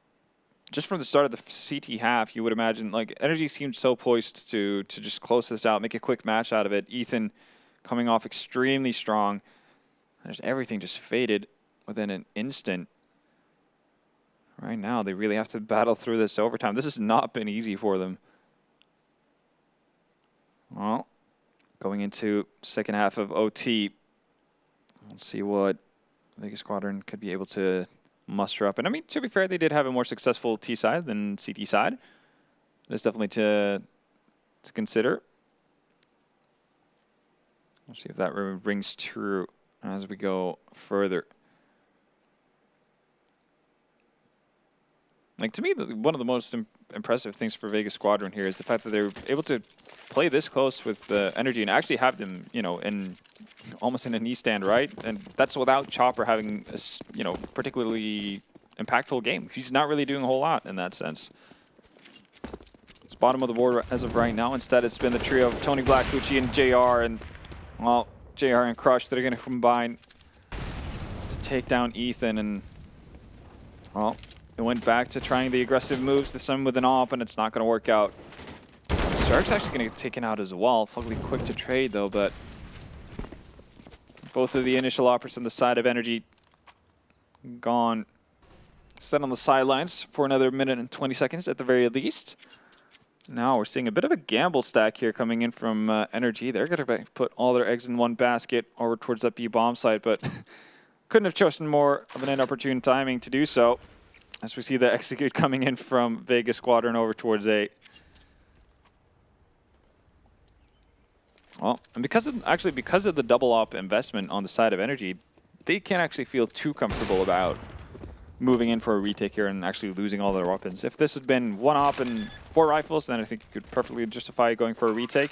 just from the start of the CT half, you would imagine, like, NRG seemed so poised to just close this out, make a quick match out of it. Ethan coming off extremely strong. There's everything just faded within an instant. Right now, they really have to battle through this overtime. This has not been easy for them. Well, going into second half of OT, let's see what Vega Squadron could be able to muster up. And I mean, to be fair, they did have a more successful T side than CT side. That's definitely to consider. We'll see if that rings true as we go further. Like, to me, one of the most impressive things for Vega Squadron here is the fact that they're able to play this close with energy and actually have them, you know, in almost in a knee stand, right? And that's without Chopper having a, you know, particularly impactful game. He's not really doing a whole lot in that sense. It's bottom of the board as of right now. Instead, it's been the trio of Tony Black, Gucci, and JR. And, well, JR and Crush that are going to combine to take down Ethan. And, well, it went back to trying the aggressive moves, this time with an AWP, and it's not going to work out. Stark's actually going to get taken out as well. Fugly quick to trade, though, but both of the initial offers on the side of energy gone. Set on the sidelines for another minute and 20 seconds at the very least. Now we're seeing a bit of a gamble stack here coming in from energy. They're going to put all their eggs in one basket over towards that B bomb site, but couldn't have chosen more of an inopportune timing to do so. As we see the execute coming in from Vega Squadron over towards A. Well, and because of the double op investment on the side of energy, they can't actually feel too comfortable about moving in for a retake here and actually losing all their weapons. If this had been 1 op and 4 rifles, then I think you could perfectly justify going for a retake.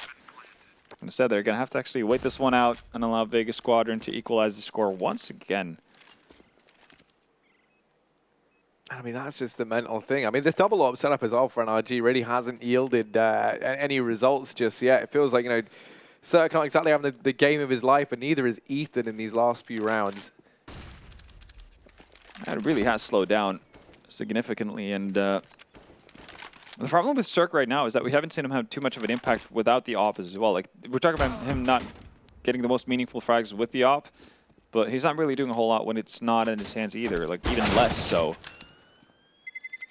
Instead, they're going to have to actually wait this one out and allow Vega Squadron to equalize the score once again. I mean, that's just the mental thing. I mean, this double op setup as well for NRG really hasn't yielded any results just yet. It feels like, you know, Cirque not exactly having the game of his life, and neither is Ethan in these last few rounds. It really has slowed down significantly, and the problem with Cirque right now is that we haven't seen him have too much of an impact without the op as well. Like, we're talking about him not getting the most meaningful frags with the op, but he's not really doing a whole lot when it's not in his hands either, like even less so.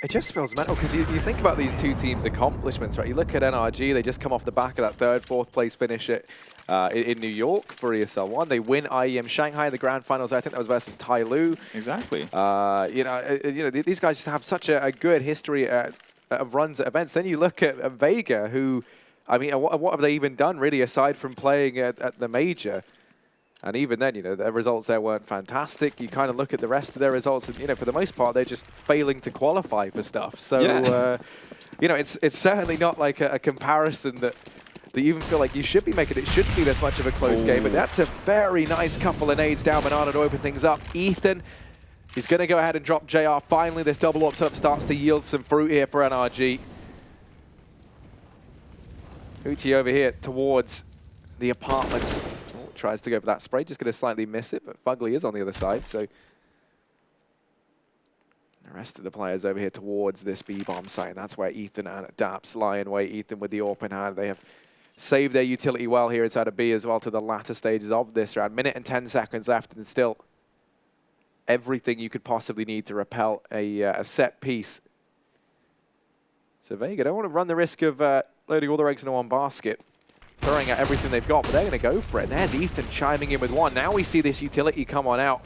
It just feels mental because you think about these two teams' accomplishments, right? You look at NRG, they just come off the back of that 3rd, 4th place finish in New York for ESL 1. They win IEM Shanghai in the grand finals. I think that was versus Tai Lu. Exactly. You know, these guys just have such a good history of runs at events. Then you look at Vega, who, I mean, what have they even done really aside from playing at the major? And even then, you know, their results there weren't fantastic. You kind of look at the rest of their results, and, you know, for the most part, they're just failing to qualify for stuff. So, yeah. you know, it's certainly not like a comparison that you even feel like you should be making. It shouldn't be this much of a close game. But that's a very nice couple of nades down Banana to open things up. Ethan is going to go ahead and drop JR. Finally, this double op setup starts to yield some fruit here for NRG. Uchi over here towards the apartments. Tries to go for that spray, just going to slightly miss it, but Fugly is on the other side, so The rest of the players over here towards this B-bomb site, and that's where Ethan and Daps lie in wait. Ethan with the AWP in hand. They have saved their utility well here inside of B as well to the latter stages of this round. Minute and 10 seconds left, and still everything you could possibly need to repel a set piece. So Vega don't want to run the risk of loading all their eggs into one basket, throwing out everything they've got, but they're going to go for it. And there's Ethan chiming in with one. Now we see this utility come on out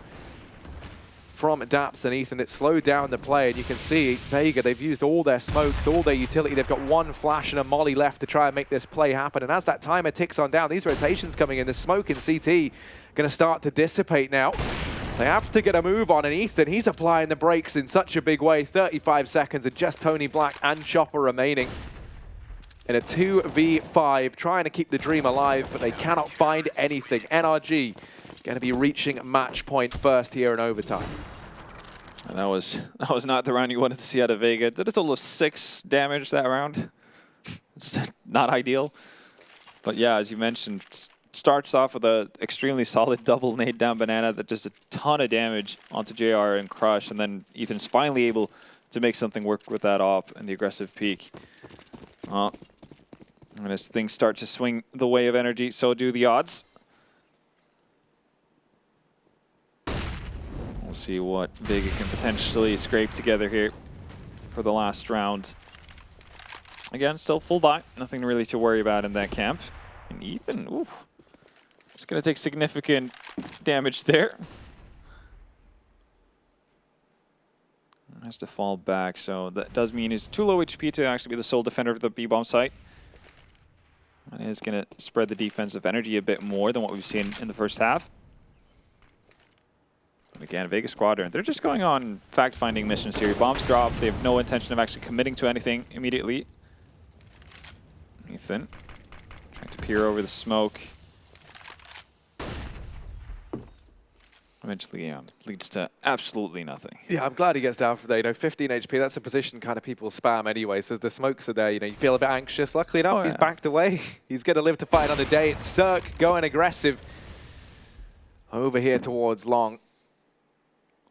from Daps and Ethan. It slowed down the play, and you can see Vega, they've used all their smokes, all their utility. They've got one flash and a molly left to try and make this play happen. And as that timer ticks on down, these rotations coming in, the smoke in CT going to start to dissipate now. They have to get a move on, and Ethan, he's applying the brakes in such a big way. 35 seconds and just Tony Black and Chopper remaining in a 2v5, trying to keep the dream alive, but they cannot find anything. NRG going to be reaching match point first here in overtime. And that was not the round you wanted to see out of Vega. Did a total of 6 damage that round. It's not ideal. But yeah, as you mentioned, starts off with a extremely solid double nade down banana that does a ton of damage onto JR and Crush, and then Ethan's finally able to make something work with that op and the aggressive peak. And as things start to swing the way of energy, so do the odds. We'll see what Vega can potentially scrape together here for the last round. Again, still full buy. Nothing really to worry about in that camp. And Ethan, ooh, it's going to take significant damage there. Has to fall back, so that does mean he's too low HP to actually be the sole defender of the B-bomb site. And is going to spread the defensive energy a bit more than what we've seen in the first half. And again, Vega Squadron, they're just going on fact-finding missions here. Bombs drop, they have no intention of actually committing to anything immediately. Ethan trying to peer over the smoke. Eventually leads to absolutely nothing. Yeah, I'm glad he gets down for that. 15 HP, that's a position kind of people spam anyway. So as the smokes are there, you feel a bit anxious. Luckily enough, he's backed away. He's going to live to fight another day. It's Cirque going aggressive over here towards Long.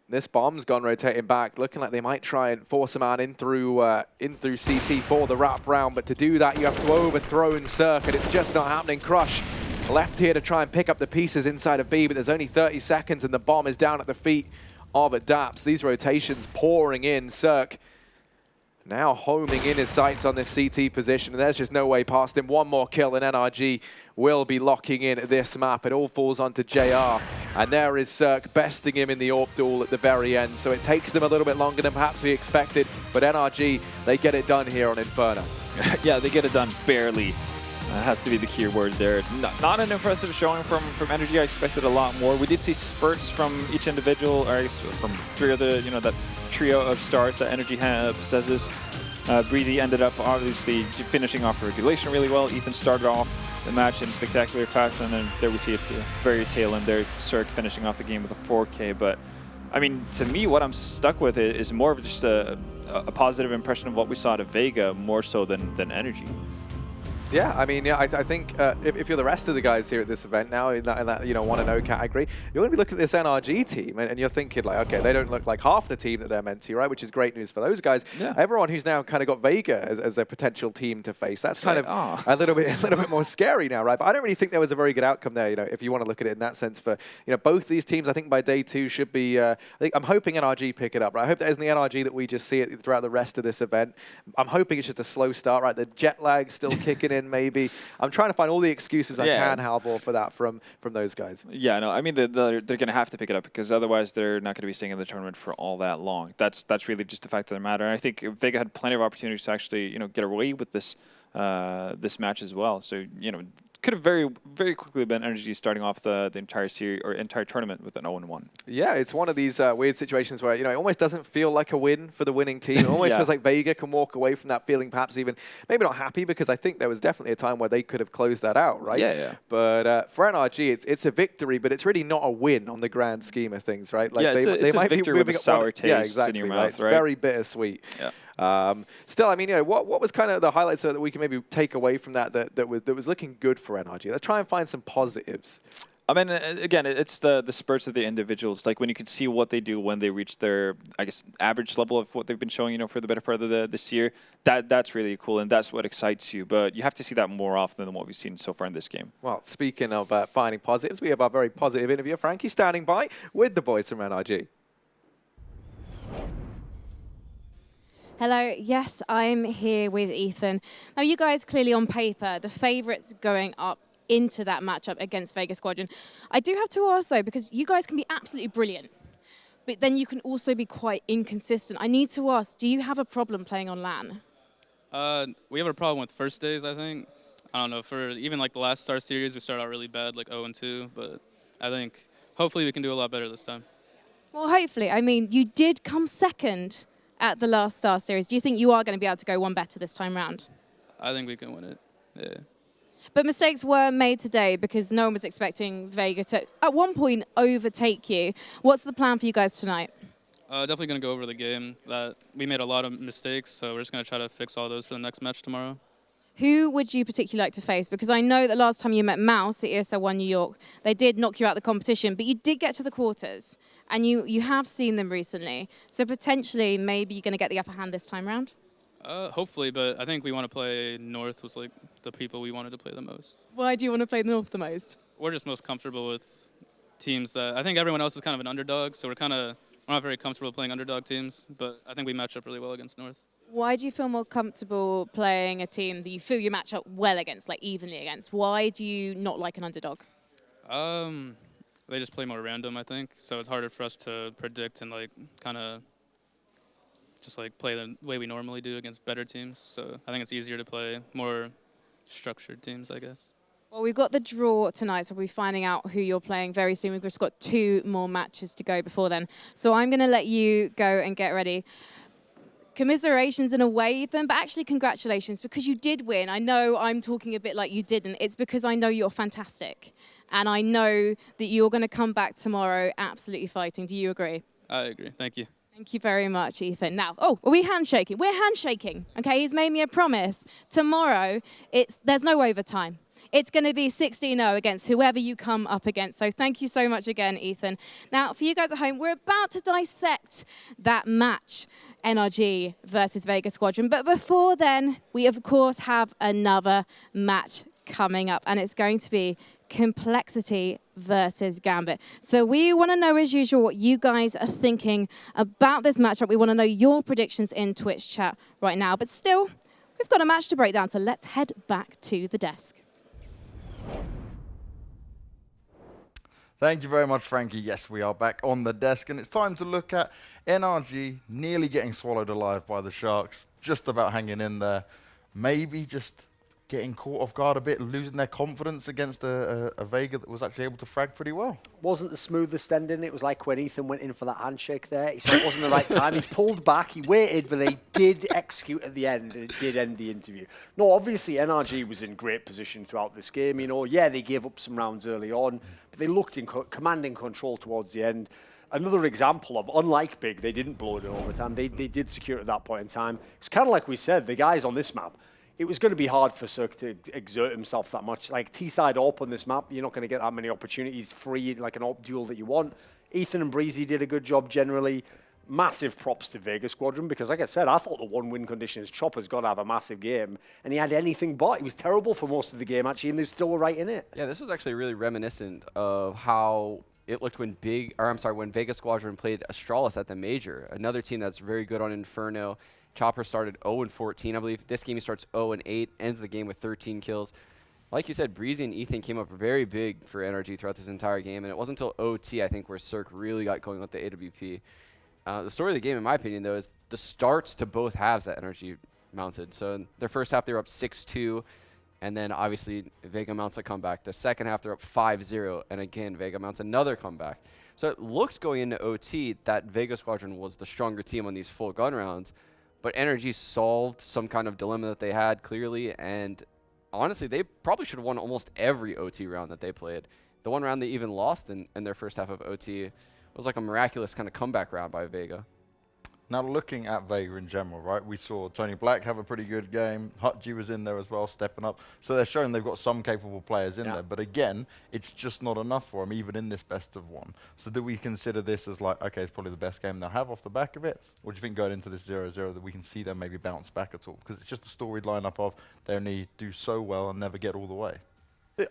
This bomb's gone rotating back, looking like they might try and force a man in through CT for the wrap round. But to do that, you have to overthrow Cirque, and it's just not happening. Crush left here to try and pick up the pieces inside of B, but there's only 30 seconds and the bomb is down at the feet of Daps. These rotations pouring in. Cirque now homing in his sights on this CT position, and there's just no way past him. One more kill and NRG will be locking in this map. It all falls onto JR, and there is Cirque besting him in the AWP duel at the very end. So it takes them a little bit longer than perhaps we expected, but NRG, they get it done here on Inferno. Yeah, they get it done barely. Has to be the key word there. Not an impressive showing from Energy. I expected a lot more. We did see spurts from each individual, or I guess from 3 of the, that trio of stars that Energy possesses. Breezy ended up obviously finishing off regulation really well. Ethan started off the match in spectacular fashion, and there we see at the very tail end there, Cirque finishing off the game with a 4K. But I mean, to me, what I'm stuck with is more of just a positive impression of what we saw out of Vega, more so than Energy. Yeah, I mean, I think if you're the rest of the guys here at this event now in that want to know category, you're going to be looking at this NRG team and you're thinking like, okay, they don't look like half the team that they're meant to, right? Which is great news for those guys. Yeah. Everyone who's now kind of got Vega as a potential team to face, that's kind of a little bit more scary now, right? But I don't really think there was a very good outcome there, if you want to look at it in that sense for both these teams. I think by day 2 should be. I'm hoping NRG pick it up, right? I hope that isn't the NRG that we just see it throughout the rest of this event. I'm hoping it's just a slow start, right? The jet lag still kicking in. Maybe I'm trying to find all the excuses I can, Halvor, for that from those guys. Yeah, no, I mean they're going to have to pick it up because otherwise they're not going to be staying in the tournament for all that long. That's really just the fact of the matter. And I think Vega had plenty of opportunities to actually get away with this this match as well. So could have very, very quickly been Energy starting off the entire series or entire tournament with an 0-1. Yeah, it's one of these weird situations where it almost doesn't feel like a win for the winning team. It almost feels like Vega can walk away from that feeling perhaps even maybe not happy, because I think there was definitely a time where they could have closed that out, right? Yeah. But for NRG, it's a victory, but it's really not a win on the grand scheme of things, right? Like it's a victory with a sour taste in your mouth, right? It's very bittersweet. Yeah. Still, I mean, what was kind of the highlights that we can maybe take away from that was looking good for NRG? Let's try and find some positives I mean, again, it's the spurts of the individuals. Like when you can see what they do when they reach their, I guess, average level of what they've been showing, for the better part of this year. That's really cool, and that's what excites you. But you have to see that more often than what we've seen so far in this game. Well, speaking of finding positives, we have our very positive interviewer, Frankie, standing by with the boys from NRG. Hello, yes, I'm here with Ethan. Now, you guys clearly on paper, the favourites going up into that matchup against Vega Squadron. I do have to ask though, because you guys can be absolutely brilliant, but then you can also be quite inconsistent. I need to ask, do you have a problem playing on LAN? We have a problem with first days, I think. I don't know, for even like the last StarSeries, we started out really bad, like 0-2, but I think hopefully we can do a lot better this time. Well, hopefully. I mean, you did come second at the last StarSeries. Do you think you are going to be able to go one better this time round? I think we can win it, yeah. But mistakes were made today because no one was expecting Vega to, at one point, overtake you. What's the plan for you guys tonight? Definitely going to go over the game. That we made a lot of mistakes, so we're just going to try to fix all those for the next match tomorrow. Who would you particularly like to face? Because I know that last time you met Mouse at ESL 1 New York, they did knock you out of the competition, but you did get to the quarters, and you have seen them recently. So potentially, maybe you're going to get the upper hand this time round? Hopefully, but I think we want to play North was like the people we wanted to play the most. Why do you want to play North the most? We're just most comfortable with teams that I think everyone else is kind of an underdog, so we're not very comfortable playing underdog teams, but I think we match up really well against North. Why do you feel more comfortable playing a team that you feel you match up well against, like evenly against? Why do you not like an underdog? They just play more random, I think, so it's harder for us to predict and like kind of just like play the way we normally do against better teams. So I think it's easier to play more structured teams, I guess. Well, we've got the draw tonight, so we'll be finding out who you're playing very soon. We've just got 2 more matches to go before then. So I'm going to let you go and get ready. Commiserations in a way, Ethan, but actually congratulations, because you did win. I know I'm talking a bit like you didn't. It's because I know you're fantastic. And I know that you're going to come back tomorrow absolutely fighting. Do you agree? I agree. Thank you. Thank you very much, Ethan. Now, are we handshaking? We're handshaking, okay? He's made me a promise. Tomorrow, there's no overtime. It's going to be 16-0 against whoever you come up against. So thank you so much again, Ethan. Now, for you guys at home, we're about to dissect that match, NRG versus Vega Squadron. But before then, we, of course, have another match coming up, and it's going to be Complexity versus Gambit. So we want to know, as usual, what you guys are thinking about this matchup. We want to know your predictions in Twitch chat right now. But still, we've got a match to break down, so let's head back to the desk. Thank you very much, Frankie. Yes, we are back on the desk, and it's time to look at NRG nearly getting swallowed alive by the Sharks, just about hanging in there, maybe just getting caught off guard a bit, losing their confidence against a Vega that was actually able to frag pretty well. Wasn't the smoothest ending. It was like when Ethan went in for that handshake there. He said it wasn't the right time. He pulled back, he waited, but they did execute at the end, and it did end the interview. No, obviously NRG was in great position throughout this game. Yeah, they gave up some rounds early on, but they looked in commanding control towards the end. Another example of, unlike Big, they didn't blow it in overtime. They did secure it at that point in time. It's kind of like we said, the guys on this map, it was going to be hard for Cirque to exert himself that much. Like T-side AWP on this map, you're not going to get that many opportunities free, like an AWP duel that you want. Ethan and Breezy did a good job generally. Massive props to Vega Squadron, because like I said, I thought the one-win conditions, Chopper's got to have a massive game, and he had anything but. He was terrible for most of the game, actually, and they still were right in it. Yeah, this was actually really reminiscent of how it looked when when Vega Squadron played Astralis at the Major, another team that's very good on Inferno. Chopper started 0-14, I believe. This game he starts 0-8, ends the game with 13 kills. Like you said, Breezy and Ethan came up very big for NRG throughout this entire game, and it wasn't until OT, I think, where Cirque really got going with the AWP. The story of the game, in my opinion, though, is the starts to both halves that NRG mounted. So in their first half, they were up 6-2, and then obviously Vega mounts a comeback. The second half, they're up 5-0, and again, Vega mounts another comeback. So it looked going into OT that Vega Squadron was the stronger team on these full gun rounds, but NRG solved some kind of dilemma that they had clearly, and honestly, they probably should have won almost every OT round that they played. The one round they even lost in their first half of OT was like a miraculous kind of comeback round by Vega. Now, looking at Vega in general, right, we saw Tony Black have a pretty good game. Hutji was in there as well, stepping up. So they're showing they've got some capable players in there. But again, it's just not enough for them, even in this best of one. So do we consider this as like, okay, it's probably the best game they'll have off the back of it? Or do you think going into this 0-0 that we can see them maybe bounce back at all? Because it's just a storied lineup of they only do so well and never get all the way.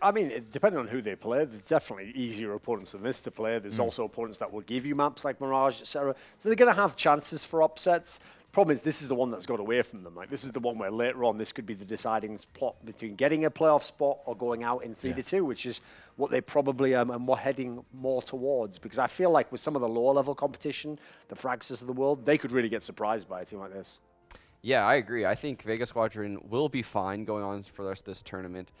I mean, depending on who they play, there's definitely easier opponents than this to play. There's also opponents that will give you maps like Mirage, etc. So they're going to have chances for upsets. Problem is, this is the one that's got away from them. Like, this is the one where later on, this could be the deciding plot between getting a playoff spot or going out in 3-2, which is what they probably are heading more towards. Because I feel like with some of the lower level competition, the Fraxes of the world, they could really get surprised by a team like this. Yeah, I agree. I think Vega Squadron will be fine going on for the rest of this tournament.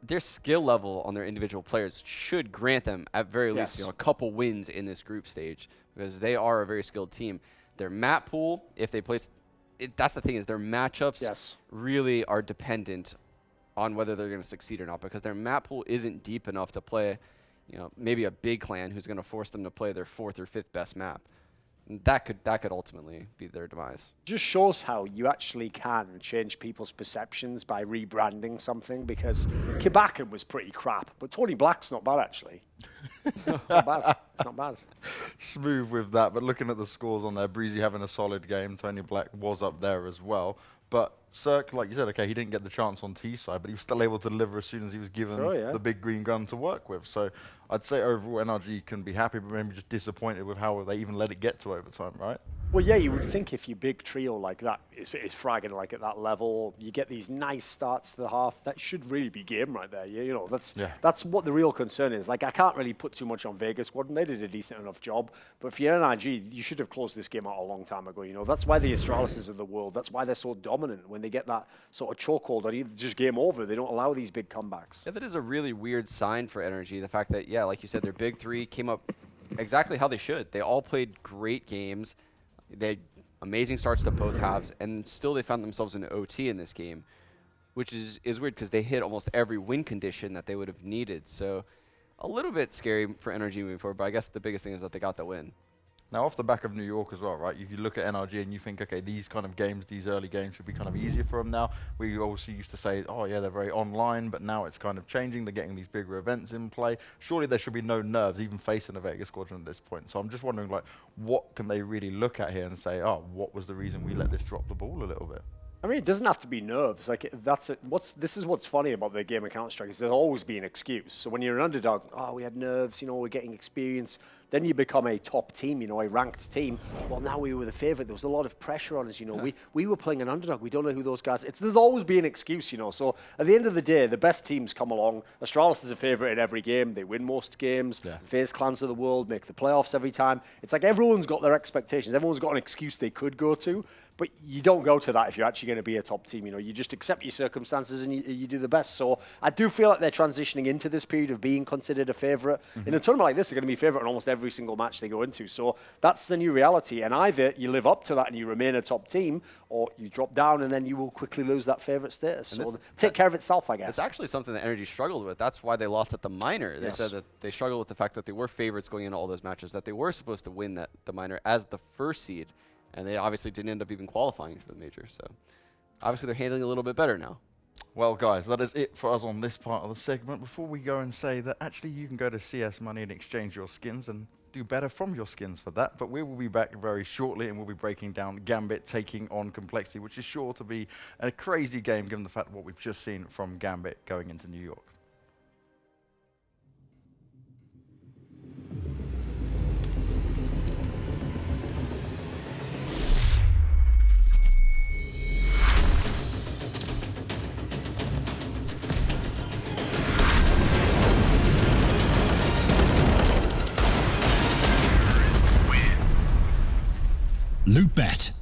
Their skill level on their individual players should grant them, at very least, a couple wins in this group stage, because they are a very skilled team. Their map pool, if they place, that's the thing, is their matchups really are dependent on whether they're going to succeed or not, because their map pool isn't deep enough to play, maybe a big clan who's going to force them to play their 4th or 5th best map. That could ultimately be their demise. Just shows how you actually can change people's perceptions by rebranding something, because Kibaka was pretty crap, but Tony Black's not bad, actually. Not bad. It's not bad. Smooth with that, but looking at the scores on there, Breezy having a solid game. Tony Black was up there as well. But Cirque, like you said, okay, he didn't get the chance on T side, but he was still able to deliver as soon as he was given the big green gun to work with. So I'd say overall NRG can be happy, but maybe just disappointed with how they even let it get to overtime, right? Well, yeah, you would think if your big trio like that is fragging like at that level, you get these nice starts to the half, that should really be game right there. That's what the real concern is. Like, I can't really put too much on Vega Squadron. They did a decent enough job. But for your NRG, you should have closed this game out a long time ago. That's why the Astralises of the world, that's why they're so dominant. When they get that sort of chokehold, or either just game over, they don't allow these big comebacks. Yeah, that is a really weird sign for NRG. The fact that, like you said, their big three came up exactly how they should. They all played great games. They had amazing starts to both halves, and still they found themselves in OT in this game, which is weird because they hit almost every win condition that they would have needed. So a little bit scary for NRG moving forward, but I guess the biggest thing is that they got the win. Now, off the back of New York as well, right, you look at NRG and you think, okay, these kind of games, these early games should be kind of easier for them now. We obviously used to say, oh, yeah, they're very online, but now it's kind of changing. They're getting these bigger events in play. Surely there should be no nerves, even facing a Vega Squadron at this point. So I'm just wondering, like, what can they really look at here and say, oh, what was the reason we let this drop the ball a little bit? I mean, it doesn't have to be nerves. Like, that's it. This is what's funny about the game of Counter-Strike, is there's always be an excuse. So when you're an underdog, oh, we had nerves, we're getting experience. Then you become a top team, a ranked team. Well, now we were the favorite. There was a lot of pressure on us, We were playing an underdog. We don't know who those guys are. There'll always be an excuse, So at the end of the day, the best teams come along. Astralis is a favorite in every game. They win most games. FaZe clans of the world make the playoffs every time. It's like everyone's got their expectations. Everyone's got an excuse they could go to. But you don't go to that if you're actually going to be a top team. You just accept your circumstances and you do the best. So I do feel like they're transitioning into this period of being considered a favorite. In a tournament like this, they're going to be favorite in almost every single match they go into. So that's the new reality. And either you live up to that and you remain a top team, or you drop down and then you will quickly lose that favorite status. So take care of itself, I guess. It's actually something that NRG struggled with. That's why they lost at the minor. They said that they struggled with the fact that they were favorites going into all those matches, that they were supposed to win the minor as the first seed. And they obviously didn't end up even qualifying for the major. So obviously they're handling it a little bit better now. Well, guys, that is it for us on this part of the segment. Before we go and say that actually you can go to CS Money and exchange your skins and do better from your skins for that. But we will be back very shortly and we'll be breaking down Gambit taking on Complexity, which is sure to be a crazy game given the fact what we've just seen from Gambit going into New York. Loot Bet.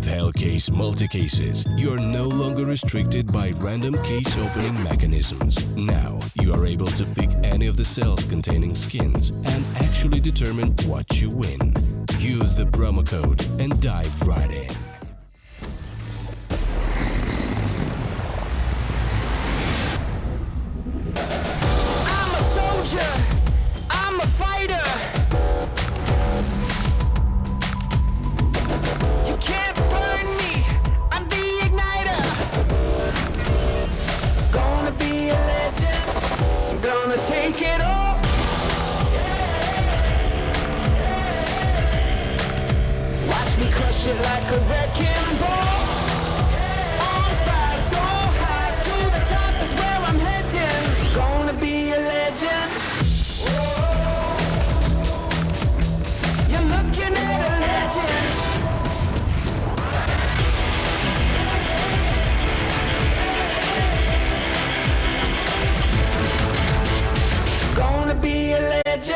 With Hellcase multi-cases, you're no longer restricted by random case opening mechanisms. Now, you are able to pick any of the cells containing skins and actually determine what you win. Use the promo code and dive right in.